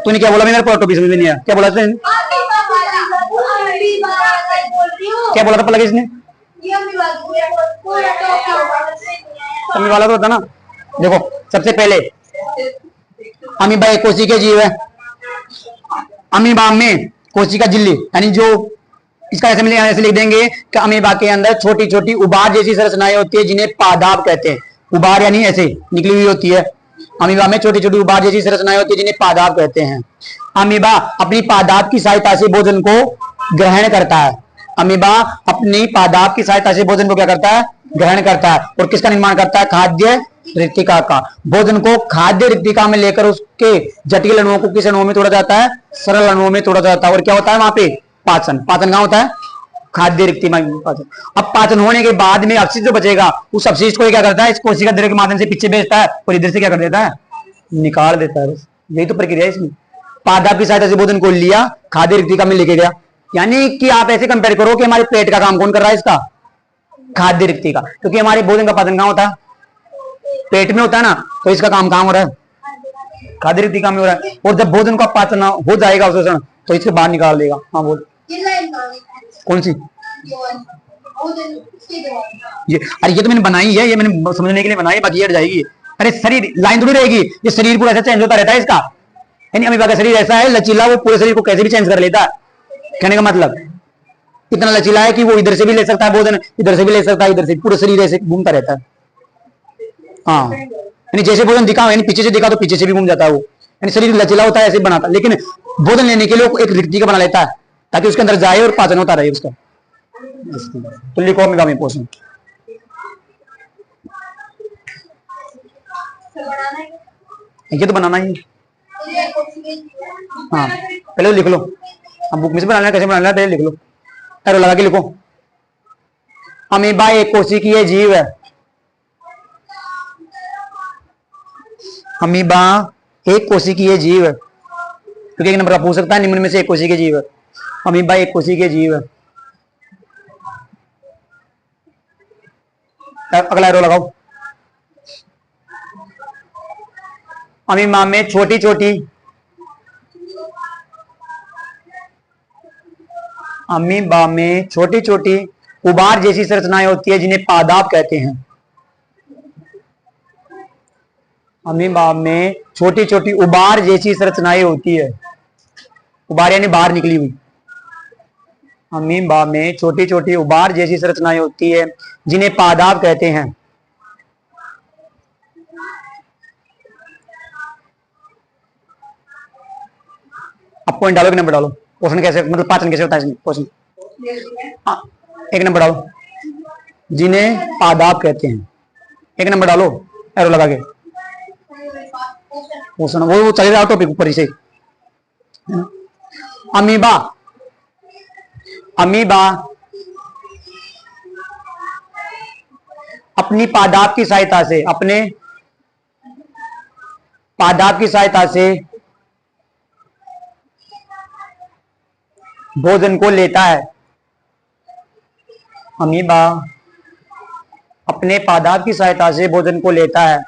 तूने क्या बोला, मेरे टॉपिक समझ में नहीं आया, क्या बोला था, क्या बोला था पहले इसने, अमीबा वाला तो होता ना। देखो सबसे पहले अमीबा एक कोशिकीय जीव है। अमीबा में कोशिका झिल्ली यानी जो इसका ऐसे लिख देंगे कि अमीबा के अंदर छोटी छोटी उबार जैसी संरचनाएं होती है जिन्हें पादाप कहते हैं। उबार यानी ऐसे निकली हुई होती है, अमीबा में छोटी छोटी उबार जैसी संरचनाएं होती है जिन्हें पादाप कहते हैं। अमीबा अपनी पादाप की सहायता से भोजन को ग्रहण करता है। अमीबा अपनी पादाप की सहायता से भोजन को क्या करता है, ग्रहण करता है। और किसका निर्माण करता है, खाद्य रिक्तिका का। भोजन को खाद्य रिक्तिका में लेकर उसके जटिल अणुओं को किस अणुओं में तोड़ा जाता है, सरल अणुओं में तोड़ा जाता है। और क्या होता है वहां पे, पाचन। पाचन कहां होता है, खाद्य रिक्तिका में पाचन। अब पाचन होने के बाद में अपशिष्ट जो बचेगा उस अपशिष्ट को क्या करता है, इस कोशिका द्रव्य के माध्यम से पीछे भेजता है और इधर से क्या कर देता है, निकाल देता है। यही तो प्रक्रिया है इसमें। पादप की सहायता से भोजन को लिया, खाद्य रिक्तिका में लेके गया। यानी कि आप ऐसे कंपेयर करो कि हमारे पेट का काम कौन कर रहा है, इसका खाद्य रिक्तिका। क्योंकि हमारे भोजन का पाचन कहां होता है, पेट में होता है ना, तो इसका काम कहां हो रहा है, खाद्य रिक्तिका में हो रहा है। और जब भोजन का पाचन हो जाएगा अवशोषण तो इसके बाहर निकाल देगा। हाँ बोल, कौन सी, ये अरे ये तो मैंने बनाई है, ये मैंने समझने के लिए बनाई है, बाकी ये हट जाएगी। अरे शरीर लाइन थोड़ी रहेगी, ये शरीर पूरा ऐसा चेंज होता रहता है इसका। यानी अमीबा का शरीर ऐसा है लचीला, वो पूरे शरीर को कैसे भी चेंज कर लेता है। कहने का मतलब इतना लचीला है कि वो इधर से भी ले सकता है भोजन, इधर से भी ले सकता है, इधर से, पूरा शरीर ऐसे घूमता रहता है। हाँ यानी जैसे भोजन दिखा, यानी पीछे से दिखा तो पीछे से भी घूम जाता है वो। यानी शरीर लचीला होता है, ऐसे बनाता है। लेकिन भोजन लेने के लिए एक रिक्तिका बना लेता है ताकि उसके अंदर जाए और पाचन होता रहे उसका। तो लिखो अमीबा में पोषण। ये तो बनाना ही, हाँ पहले तो लिख लो, हम बुक में से बनाना है, कैसे बनाना है पहले लिख लो, एरो लगा के लिखो। अमीबा एक कोशिकीय जीव है। अमीबा एक कोशिकीय जीव है, क्योंकि एक नंबर का पूछ सकता है, निम्न में से एक कोशिकीय जीव है। अमीबा एक कोशिकीय जीव है। अगला एरो लगाओ। अमीबा में छोटी छोटी, अमीबा में छोटी छोटी उबार जैसी संरचनाएं होती है जिन्हें पादाप कहते हैं। अमीबा में छोटी छोटी उबार जैसी संरचनाएं होती है, उबार यानी बाहर निकली हुई। अमीबा में छोटी छोटी उबार जैसी संरचनाएं होती है जिन्हें पादाप कहते हैं। अब पॉइंट डालो, एक नंबर डालो। पोषण कैसे, मतलब पाचन कैसे होता है इसमें, पोषण एक नंबर डालो। जिन्हें पादाप कहते हैं। एक नंबर डालो एरो लगा के। पोषण वो चलेगा टॉपिक ऊपर से। अमीबा, अमीबा अपनी पादाप की सहायता से, अपने पादाप की सहायता से भोजन को लेता है। अमीबा अपने पादाप की सहायता से भोजन को लेता है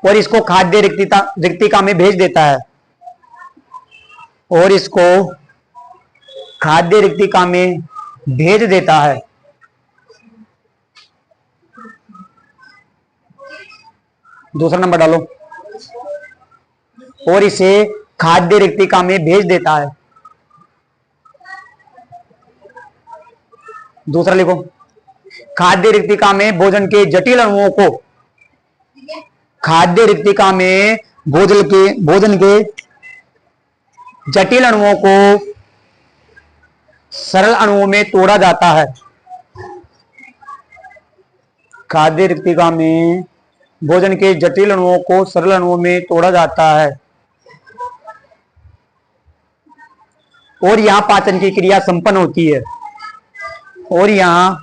और इसको खाद्य रिक्तिका में भेज देता है, और इसको खाद्य रिक्तिका में भेज देता है। दूसरा नंबर डालो, और इसे खाद्य रिक्तिका में भेज देता है। दूसरा लिखो, खाद्य रिक्तिका में भोजन के जटिल अणुओं को, खाद्य रिक्तिका में भोजन के जटिल अणुओं को सरल अणुओं में तोड़ा जाता है। खाद्य रिक्तिका में भोजन के जटिल अणुओं को सरल अणुओं में तोड़ा जाता है, और यहां पाचन की क्रिया संपन्न होती है, और यहां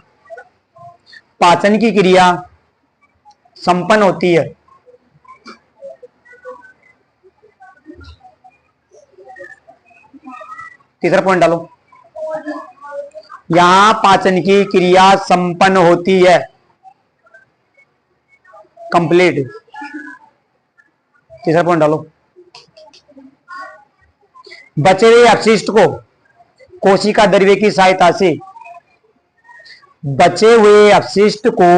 पाचन की क्रिया संपन्न होती है। तीसरा पॉइंट डालो, यहां पाचन की क्रिया संपन्न होती है, कंप्लीट। तीसरा पॉइंट डालो, बचे हुए अपशिष्ट को कोशिका द्रव्य की सहायता से, बचे हुए अपशिष्ट को,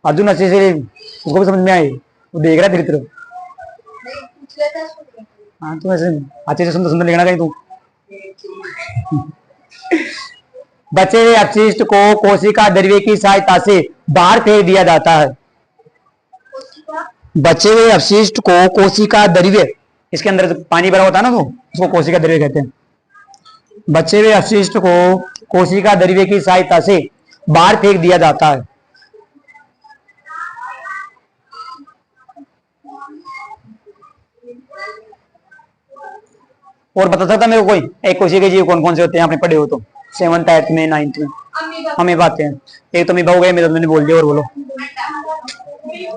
अर्जुन अच्छे से उसको भी समझ में आए, वो देख रहा है तेरी तरफ। हाँ तो ऐसे अच्छे से सुंदर सुंदर लिखना कहीं तू। बचे हुए अपशिष्ट को कोशिका द्रव्य की सहायता से बाहर फेंक दिया जाता है। बचे हुए अपशिष्ट को कोशिका द्रव्य, इसके अंदर पानी भरा होता है ना, तो उसको कोशिका द्रव्य कहते हैं। बचे हुए अपशिष्ट को कोशिका द्रव्य की सहायता से बाहर फेंक दिया जाता है। और बता सकता मेरे को कोई एक कोशिका के जीव कौन कौन से होते हैं? आपने पढ़े हो तो 7th 8th में 9th में हमें बातें हैं। एक तो अमीबा हो गए, मेरे मैंने बोल दिया। और बोलो,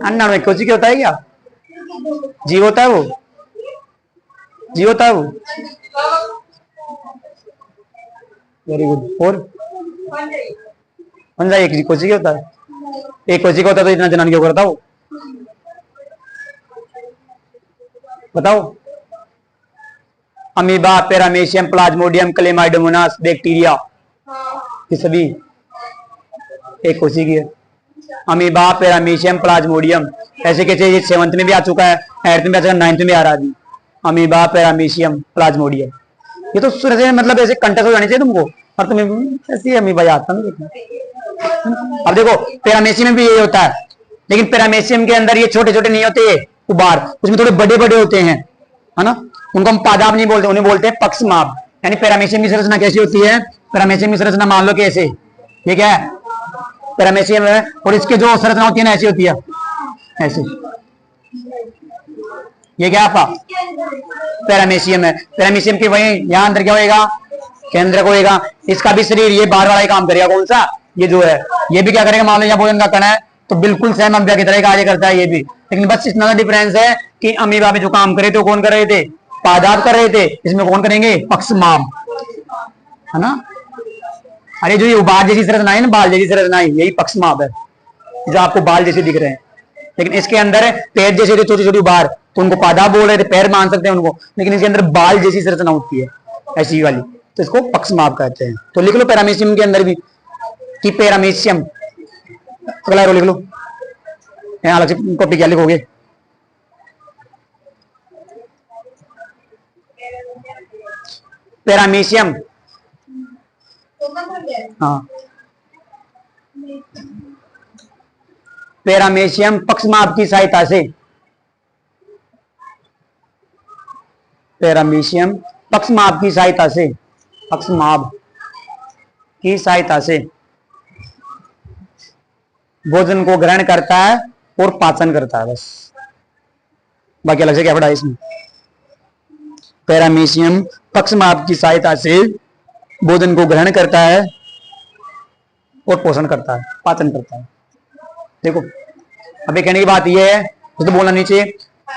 अन्ना में कोशिका होता है क्या? जीव होता है वो, जीव होता है वो। Very good. और पंजा एक कोशिका होता है, एक कोशिका होता है तो इतना जनन क्यों करता हो? बताओ। Amoeba, paramecium, Plasmodium, Chlamydomonas, bacteria, ये सभी एक कोशिकी है। अमीबा, पैरामीशियम, प्लाज्मोडियम, ऐसे कैसे ये 7th में भी आ चुका है, 8th में भी आ चुका है, 9th में भी आ रहा है। अमीबा, पैरामीशियम, प्लाज्मोडियम, ये तो मतलब ऐसे कंटेक्ट हो जानी चाहिए तुमको, और तुम्हें ऐसी अमीबा याद था ना। अब देखो पैरामीशियम में भी यही होता है, लेकिन पैरामीशियम के अंदर ये छोटे छोटे नहीं होते उबार, उसमें थोड़े बड़े बड़े होते हैं, है ना। उनको हम पादाप नहीं बोलते, उन्हें बोलते हैं पक्षमाप। यानी पैरामीशियम की संरचना कैसी होती है? पैरामीशियम की संरचना मान लो कैसे, ये क्या है? पैरामीशियम है, और इसके जो संरचना होती है ना ऐसी होती है, ऐसी। ये क्या आपका पैरामीशियम है। पैरामीशियम के वही यहां अंदर क्या होएगा? केंद्रक होएगा। इसका भी शरीर ये बार बार काम करेगा। कौन सा? ये जो है, ये भी क्या करेगा? मान लो यहाँ भोजन का कण है तो बिल्कुल सेम अमीबा की तरह कार्य करता है ये भी, लेकिन बस इतना डिफरेंस है कि अमीबा में जो काम करे तो कौन कर रहे थे? पादाप कर रहे थे। इसमें कौन करेंगे? पक्षमाप, है ना। अरे जो ये उबार जैसी संरचना है ना, बाल जैसी संरचना है, यही पक्षमाप है, जो आपको बाल जैसे दिख रहे हैं। लेकिन इसके अंदर पैर जैसे जो छोटी छोटी उबार, तो उनको पादाप बोल रहे थे, पैर मान सकते हैं उनको, लेकिन इसके अंदर बाल जैसी संरचना होती है ऐसी वाली, तो इसको पक्षमाप कहते हैं। तो लिख लो पैरामीशियम के अंदर भी कि पैरामीशियम, अगला रो लिख लो, यहाँ अलग से कॉपी क्या लिखोगे? पैरामीशियम, हाँ, पैरामीशियम पक्षमाप की सहायता से, पैरामीशियम पक्षमाप की सहायता से, पक्षमाप की सहायता से भोजन को ग्रहण करता है और पाचन करता है, बस बाकी अलग से क्या पढ़ा है इसमें। पैरामीशियम पक्षमाप की सहायता से भोजन को ग्रहण करता है और पोषण करता है, पाचन करता है। देखो अभी कहने की बात यह है तो बोलना नहीं चाहिए,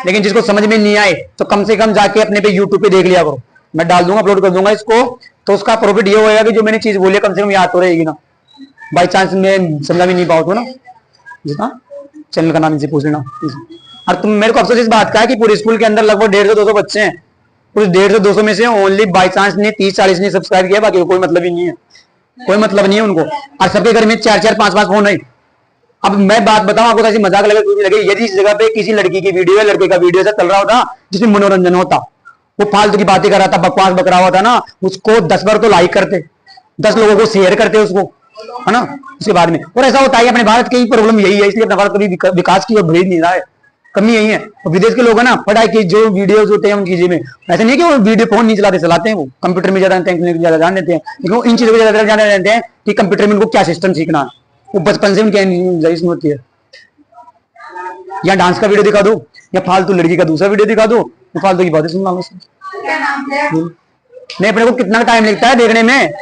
लेकिन जिसको समझ में नहीं आए तो कम से कम जाके अपने पे यूट्यूब पे देख लिया करो, मैं डाल दूंगा, अपलोड कर दूंगा इसको, तो उसका प्रॉफिट ये होगा कि जो मैंने चीज बोली कम से कम याद तो रहेगी ना, बाई चांस में समझा भी नहीं पाओ तो ना, जितना चैनल का नाम इनसे पूछ लेना। और तुम मेरे को अफसोस इस बात का है कि पूरे स्कूल के अंदर लगभग 150-200 बच्चे हैं, उस 150-200 में से ओनली बाई चांस ने 30-40 ने सब्सक्राइब किया, बाकी कोई मतलब ही नहीं है, कोई मतलब नहीं है उनको। और सबके घर में 4-4 5-5 फोन है। अब मैं बात बताऊं आपको, ऐसी मजाक लगे कुछ भी लगे, यदि इस जगह पे किसी लड़की की वीडियो या लड़के का वीडियो ऐसा चल रहा होता जिसमें मनोरंजन होता, वो फालतू की बातें कर रहा था, बकवास बक रहा हुआ था ना, उसको 10 बार तो लाइक करते, 10 लोगों को शेयर करते उसको, है ना। उसके बाद में और ऐसा होता है अपने भारत की प्रॉब्लम यही है, इसलिए अपना भारत कभी विकास की ओर बढ़ नहीं रहा है, कमी यही है। और विदेश के लोग है ना, पढ़ाई की जो वीडियोज होते हैं उनकी में ऐसे नहीं कि वो वीडियो फोन नहीं चलाते, चलाते हैं, वो कंप्यूटर में ज्यादा जान देते हैं, लेकिन वो इन चीजों को ज्यादा जान देते हैं कि कंप्यूटर में उनको क्या सिस्टम सीखना है, वो बचपन से उनकी होती है। या डांस का वीडियो दिखा दो या फालतू लड़की का दूसरा वीडियो दिखा दो, फालतू की बातें सुनना नहीं, अपने को कितना टाइम लगता है देखने में।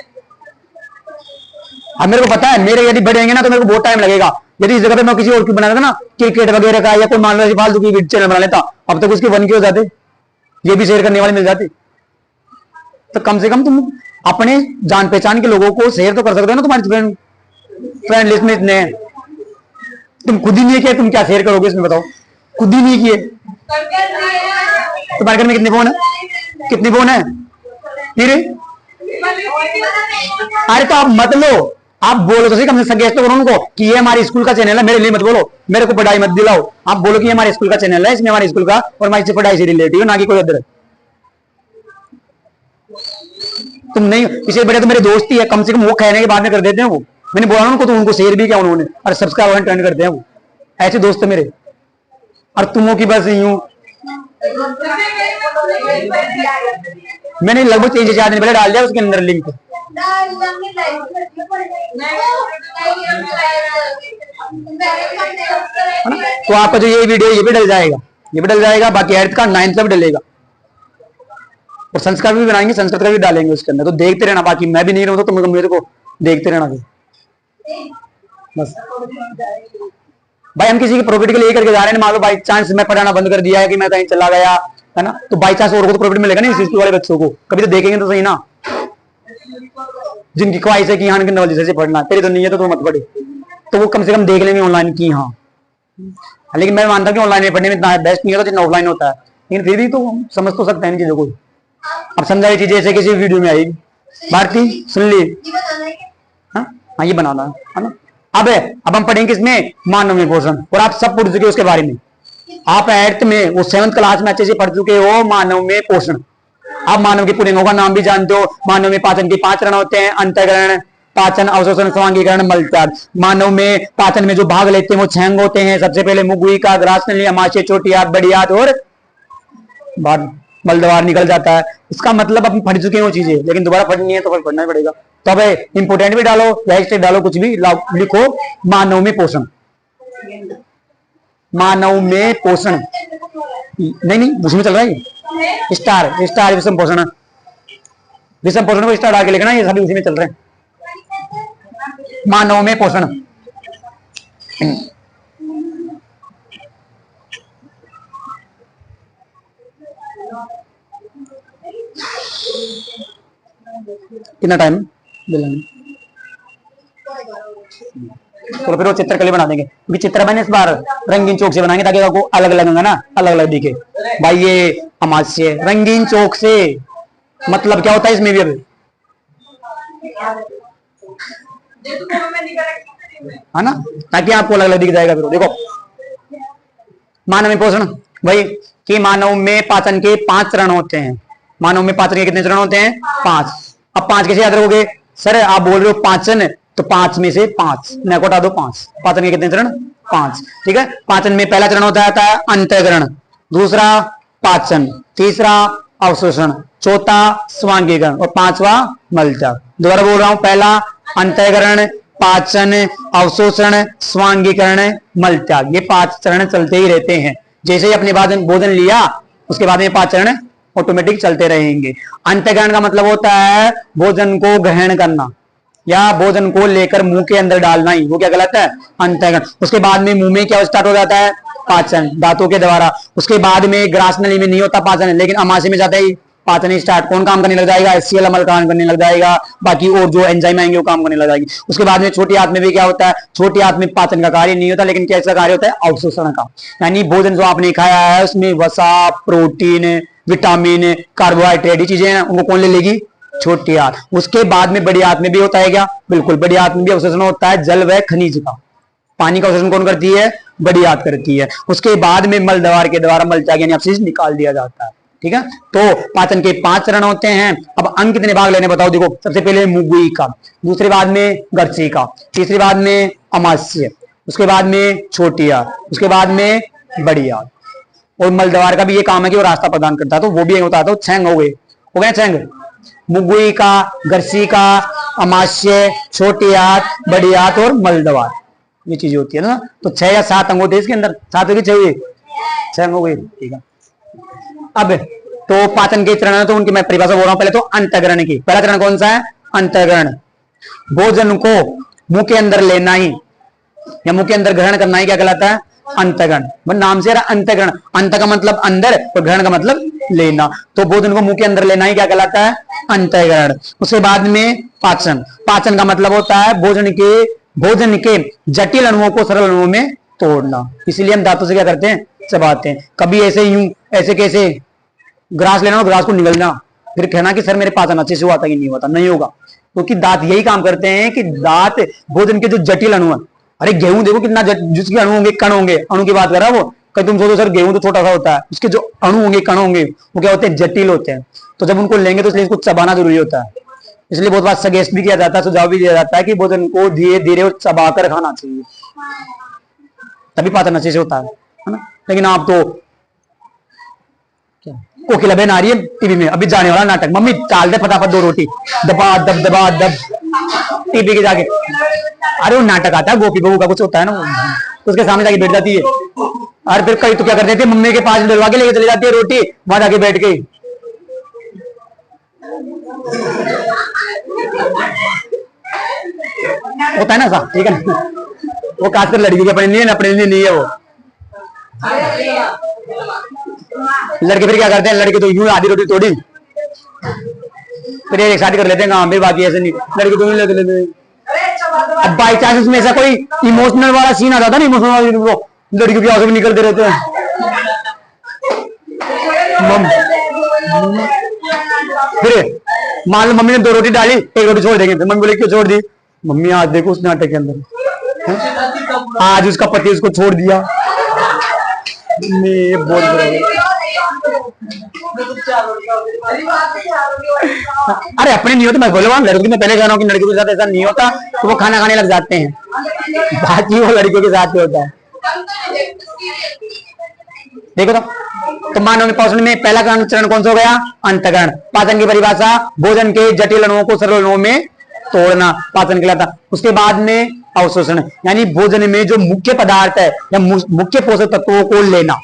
अब मेरे को पता है मेरे यदि बढ़ेंगे ना तो मेरे को बहुत टाइम लगेगा, यदि इस जगह पे मैं किसी और की बना था ना, क्रिकेट वगैरह का या कोई मान लो फालतू की चैनल बना लेता, अब तक उसके 1 के हो जाते, ये भी शेयर करने वाले मिल जाते। तो कम से कम तुम अपने जान पहचान के लोगों को शेयर तो कर सकते हो ना, तुम्हारे फ्रेंड लिस्ट में इतने हैं, तुम खुद ही नहीं किए, तुम क्या शेयर करोगे इसमें बताओ, खुद ही नहीं किए। तुम्हारे घर में कितने फोन है, कितने फोन है फिर? अरे तो आप मत लो, आप बोलो तो सही, कम से सजेस्ट तो करो उनको कि ये हमारे स्कूल का चैनल है, मेरे लिए मत बोलो, मेरे को पढ़ाई मत दिलाओ, आप बोलो कि ये हमारे स्कूल का चैनल है, इसमें हमारे स्कूल का और हमारी पढ़ाई से रिलेटिव, ना कि कोई अदर। तुम नहीं, इसे बड़े तो मेरे दोस्त ही है, कम से कम वो कहने के बाद में कर देते हैं, वो मैंने बोला उनको तो उनको शेयर भी किया उन्होंने, और सब्सक्राइब टर्न करते हैं वो, ऐसे दोस्त है मेरे। और तुमों की बस यूं, मैंने लगभग 3-4 दिन पहले डाल दिया उसके अंदर लिंक, तो आपका जो ये वीडियो ये भी डल जाएगा, ये भी डल जाएगा, बाकी 8th का 9th का भी डलेगा, और संस्कार भी बनाएंगे, संस्कृत का भी डालेंगे उसके अंदर, तो देखते रहना। बाकी मैं भी नहीं रहूँ तो तुम मेरे को देखते रहना बस। भाई हम किसी की प्रॉफिट के लिए करके जा रहे हैं, मान लो बाई चांस मैं पढ़ाना बंद कर दिया है कि मैं कहीं चला गया है ना, तो बाई चांस और को तो प्रॉफिट मिलेगा नहीं, स्कूल वाले बच्चों को कभी तो देखेंगे तो सही ना, जिनकी ख्वाहिश है कि हाँ नॉलेज से पढ़ना, तेरी तो नहीं है तो मत पढ़े, तो वो कम से कम देख लेंगे ऑनलाइन की हाँ। लेकिन मैं मानता हूँ कि ऑनलाइन पढ़ने में इतना बेस्ट नहीं होता जितना ऑफलाइन होता है, लेकिन फिर भी तो समझ तो सकते हैं इन चीजों को। अब समझाई चीजें ऐसे किसी वीडियो में आएगी, भारती सुन ली, हाँ ये बनाना है ना। अब हम पढ़ेंगे इसमें मानव में पोषण, और आप सब पढ़ चुके हो उसके बारे में, आप 8th में वो 7th क्लास में अच्छे से पढ़ चुके हो मानव में पोषण। आप मानव के पुलिंगों का नाम भी जानते हो, मानव में पाचन के 5 चरण होते हैं, अंतःकरण, पाचन, अवशोषण, स्वांगीकरण, मलत्याग। मानव में पाचन में जो भाग लेते हैं वो 6 अंग होते हैं, सबसे पहले मुगुहिका, ग्रासनली, अमाशय, छोटी आंत, बड़ी आंत और मलद्वार निकल जाता है। इसका मतलब अपन पढ़ चुके हैं वो चीजें, लेकिन दोबारा पढ़नी है तो फिर पढ़ना ही पड़ेगा। तो अब इंपोर्टेंट भी डालो या स्टेट डालो, कुछ भी लिखो, मानव में पोषण, मानव में पोषण, नहीं उसमें चल रहा है स्टार, स्टार विषम पोषण, विषम पोषण को स्टार आगे लिखना, ये सभी उसी में चल रहे हैं। मानव में पोषण, कितना टाइम तो फिर वो चित्रकली बना देंगे, क्योंकि चित्र मैंने इस बार रंगीन चौक से बनाएंगे ताकि आपको अलग अलग ना, अलग अलग दिखे। भाई ये अमास्य रंगीन चौक से मतलब क्या होता है इसमें भी अभी है ना, ताकि आपको अलग अलग दिख जाएगा। फिर देखो मानव में पोषण, भाई कि मानव में पाचन के 5 चरण होते हैं। मानव में पाचन के कितने चरण होते हैं? 5। अब 5 कैसे याद रखोगे सर? आप बोल रहे हो पाचन, तो 5 में से 5 न को हटा दो, 5। पाचन के कितने चरण? 5। ठीक है। पाचन में पहला चरण होता है अंतःकरण, दूसरा पाचन, तीसरा अवशोषण, चौथा स्वांगीकरण और पांचवा मलत्याग। दोबारा बोल रहा हूं, पहला अंतःकरण, पाचन, अवशोषण, स्वांगीकरण, मलत्याग। ये 5 चरण चलते ही रहते हैं। जैसे ही अपने भोजन लिया उसके बाद में 5 चरण ऑटोमेटिक चलते रहेंगे। अंतःकरण का मतलब होता है भोजन को ग्रहण करना या भोजन को लेकर मुंह के अंदर डालना ही, वो क्या कहलाता है? अंतःकरण। उसके बाद में मुंह में क्या स्टार्ट हो जाता है? पाचन, दांतों के द्वारा। उसके बाद में ग्रास नली में नहीं होता पाचन, लेकिन अमाशय में जाता ही पाचन स्टार्ट। कौन काम करने लग जाएगा? HCl अम्ल काम करने लग जाएगा, बाकी और जो एंजाइम आएंगे वो काम करने लग जाएगी। उसके बाद में छोटी आंत में भी क्या होता है? छोटी आंत में पाचन का कार्य नहीं होता, लेकिन कैसा कार्य होता है? अवशोषण का। यानी भोजन जो आपने खाया है उसमें वसा, प्रोटीन, विटामिन, कार्बोहाइड्रेट, ये चीजें हैं, उनको कौन ले लेगी? छोटी आंत। उसके बाद में बड़ी आंत में भी होता है क्या? बिल्कुल, बड़ी आंत में भी अवशोषण होता है जल व खनिज का। पानी का अवशोषण कौन करती है? बड़ी आंत करती है। उसके बाद में मल द्वार के द्वारा मलत्याग यानी अपशिष्ट निकाल दिया जाता है। ठीक है, तो पाचन के 5 चरण होते हैं। अब अंग कितने भाग लेने बताओ। देखो, सबसे पहले मुगुइका, दूसरे बाद में गर्चिका, तीसरे बाद में अमाशय, उसके बाद में छोटी आंत, उसके बाद में बड़ी आंत। और मल द्वार का भी ये काम है कि वो रास्ता प्रदान करता है, तो वो भी होता है। तो छंग हो गए छंग, मुगुइका, गर्चिका, अमाशय, छोटी आंत, बड़ी आंत और मल द्वार, ये चीजें होती है ना। तो 6 या 7 अंग होते हैं इसके अंदर, 7 होगी 6 हुई, 6 अंग हो गए। ठीक है, अब तो पाचन के चरण है तो उनकी मैं परिभाषा बोल रहा हूं। पहले तो अंतःकरण की। पहला चरण कौन सा है? अंतःकरण। भोजन को मुंह के अंदर लेना ही या मुंह के अंदर ग्रहण करना ही क्या कहलाता है? अंतःकरण। नाम से अंतःकरण, अंत का मतलब अंदर और ग्रहण का मतलब लेना। तो भोजन को मुंह के अंदर लेना ही क्या कहलाता है? अंतःकरण। उसके बाद में पाचन। पाचन का मतलब होता है भोजन के जटिल अणुओं को सरल अणुओं में तोड़ना। इसीलिए हम दांतों से क्या करते हैं? चबाते हैं। कभी ऐसे यूं, ऐसे कैसे ग्रास लेना और ग्रास को निगलना, फिर कहना कि सर मेरे पाचन अच्छे से हुआ था कि नहीं हुआ था, नहीं होगा। क्योंकि दांत यही काम करते हैं कि दांत भोजन के जो जटिल अणु है, अरे गेहूं देखो कितना जिसके अणु होंगे, कण होंगे, अणु की बात कर रहा है वो। कहीं तुम सोचो सर गेहूं तो छोटा सा होता है, उसके जो अणु होंगे, कण होंगे, वो क्या होते हैं? जटिल होते हैं। तो जब उनको लेंगे तो इसलिए इसको चबाना जरूरी होता है। इसलिए बहुत बार सजेस्ट भी किया जाता है, सुझाव भी दिया जाता है कि भोजन को धीरे धीरे चबाकर खाना चाहिए, तभी पाचन अच्छे से होता है ना। लेकिन आप तो कोकिला बहन आ रही है टीवी में, अभी जाने वाला नाटक, मम्मी डाल दे फटाफट 2 रोटी, दबा दब दबा दब, टीवी के जाके। अरे वो नाटक आता है, गोपी बहू का कुछ होता है ना, तो उसके सामने जाके बैठ जाती है। और फिर कई तो क्या करते थे, मम्मी के पास डलवा के लेके चली जाती है रोटी, वहां जाके बैठ गई। होता है ना सा, ठीक है ना। वो खासकर लड़की के अपने लिए नहीं है वो। लड़के फिर क्या करते हैं? लड़के तो यूं आधी रोटी तोड़ी, फिर एक शादी कर लेते हैं, फिर बाकी ऐसे नहीं, लड़के तो यूं लेते लेते। अब बाई चांस इसमें ऐसा कोई इमोशनल वाला सीन आ जाता ना, इमोशनल वाला, वो लड़कियों की आंखों में निकलते रहते हैं। फिर मान लो मम्मी ने 2 रोटी डाली, 1 रोटी छोड़ देंगे, फिर मम्मी बोले क्यों छोड़ दी? मम्मी आज देखो उस नाटक के अंदर, आज उसका पति उसको छोड़ दिया। बहुत अरे अपने नहीं होते, मैं बोले वहां लड़की में पहले कह रहा हूँ कि लड़कियों के साथ ऐसा नहीं होता, तो वो खाना खाने लग जाते हैं, बाकी वो लड़कियों के साथ ही होता है। देखो तो मानव पोषण में पहला चरण कौन सा हो गया? अंतःकरण। पाचन की परिभाषा, भोजन के जटिल अणुओं को सरल अणुओं में तोड़ना पाचन कहलाता। उसके बाद में अवशोषण, यानी भोजन में जो मुख्य पदार्थ है या मुख्य पोषक तत्वों को लेना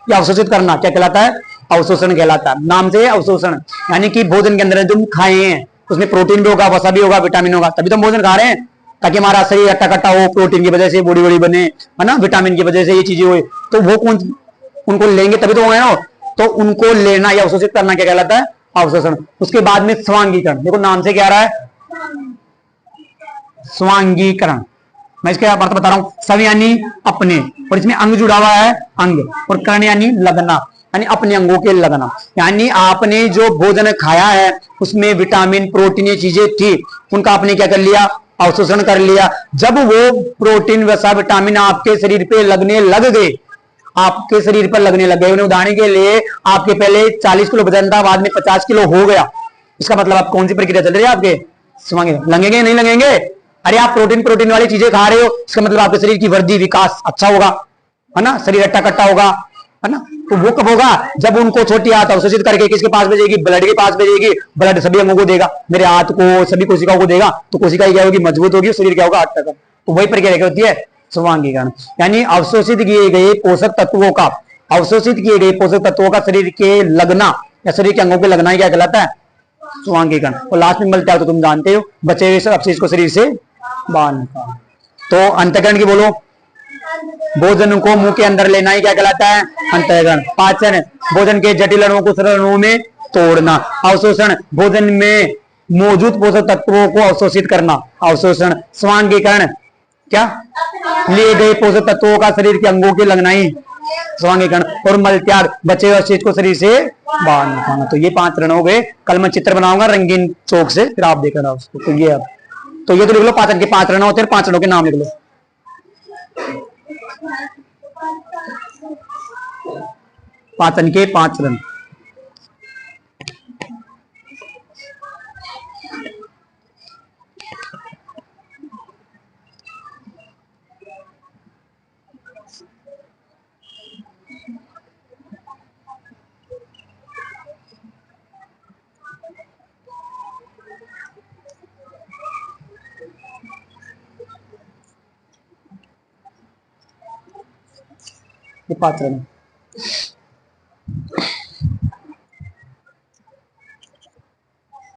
या अवशोषित करना क्या कहलाता है? अवशोषण कहलाता है। नाम से अवशोषण, यानी कि भोजन के अंदर जो खाए हैं उसमें प्रोटीन भी होगा, वसा भी होगा, विटामिन होगा, तभी तो हम भोजन खा रहे हैं, ताकि हमारा शरीर हट्टा कट्टा हो, प्रोटीन की वजह से बॉडी बड़ी बने, है ना, विटामिन की वजह से ये चीजें हुई। तो वो कौन उनको लेंगे तभी तो होंगे ना। तो उनको लेना या अवशोषित करना क्या कहलाता है? अवशोषण। उसके बाद में स्वांगीकरण, देखो नाम से क्या आ रहा है? स्वांगीकरण। मैं इसके अर्थ बता रहा हूं। सब यानी अपने, और इसमें अंग जुड़ा हुआ है, अंग, और कर्ण यानी लगना, यानी अपने अंगों के लगना। यानी आपने जो भोजन खाया है उसमें विटामिन, प्रोटीन, ये चीजें थी, उनका आपने क्या कर लिया? अवशोषण कर लिया। जब वो प्रोटीन, वसा, विटामिन आपके शरीर पे लगने लग गए, आपके शरीर पर लगने लग गए, उन्हें उदाहरण के लिए आपके पहले 40 किलो वजन था, बाद में 50 किलो हो गया, इसका मतलब आप कौन सी प्रक्रिया चल रही है? आपके स्वांगीकरण। लगेंगे नहीं लगेंगे? अरे आप प्रोटीन वाली चीजें खा रहे हो, इसका मतलब आपके शरीर की वृद्धि, विकास अच्छा होगा, है ना, शरीर हट्टा कट्टा होगा, है ना। तो वो कब होगा, जब उनको छोटी आंत अवशोषित करके किसके पास भेजेगी, ब्लड के पास भेजेगी, ब्लड सभी अंगों को देगा, मेरे हाथ को सभी कोशिकाओं को देगा, तो कोशिका क्या होगी, मजबूत होगी, शरीर क्या होगा, 8 तक। तो वही प्रक्रिया क्या होती है, स्वांगीकरण। यानी अवशोषित किए गए पोषक तत्वों का, अवशोषित किए गए पोषक तत्वों का शरीर के लगना या शरीर के अंगों के लगना ही क्या कहलाता है, स्वांगीकरण। और लास्ट में मिलता है तो तुम जानते हो, बचे हुए अपशिष्ट को शरीर से बाहर निकाल। तो अंतःकरण की बोलो, भोजन को मुंह के अंदर लेना ही क्या कहलाता है, अंतःकरण। पाचन, भोजन के जटिल अणुओं को सरल अणुओं में तोड़ना। अवशोषण, भोजन में मौजूद पोषक तत्वों को अवशोषित करना, अवशोषण। स्वांगीकरण, क्या, लिए गए पोषक तत्वों का शरीर के अंगों के लगना ही स्वांगीकरण। और मल त्याग, बचे हुए चीज को शरीर से बाहर निकालना। तो ये 5 चरण हो गए। कल मैं चित्र बनाऊंगा रंगीन चौक से, फिर आप देखना उसको। तो ये अब, तो ये तो लिख लो, पाचन के 5 चरण होते हैं, 5 चरणों के नाम लिख लो। पाचन के 5 चरण। ये 5 चरण।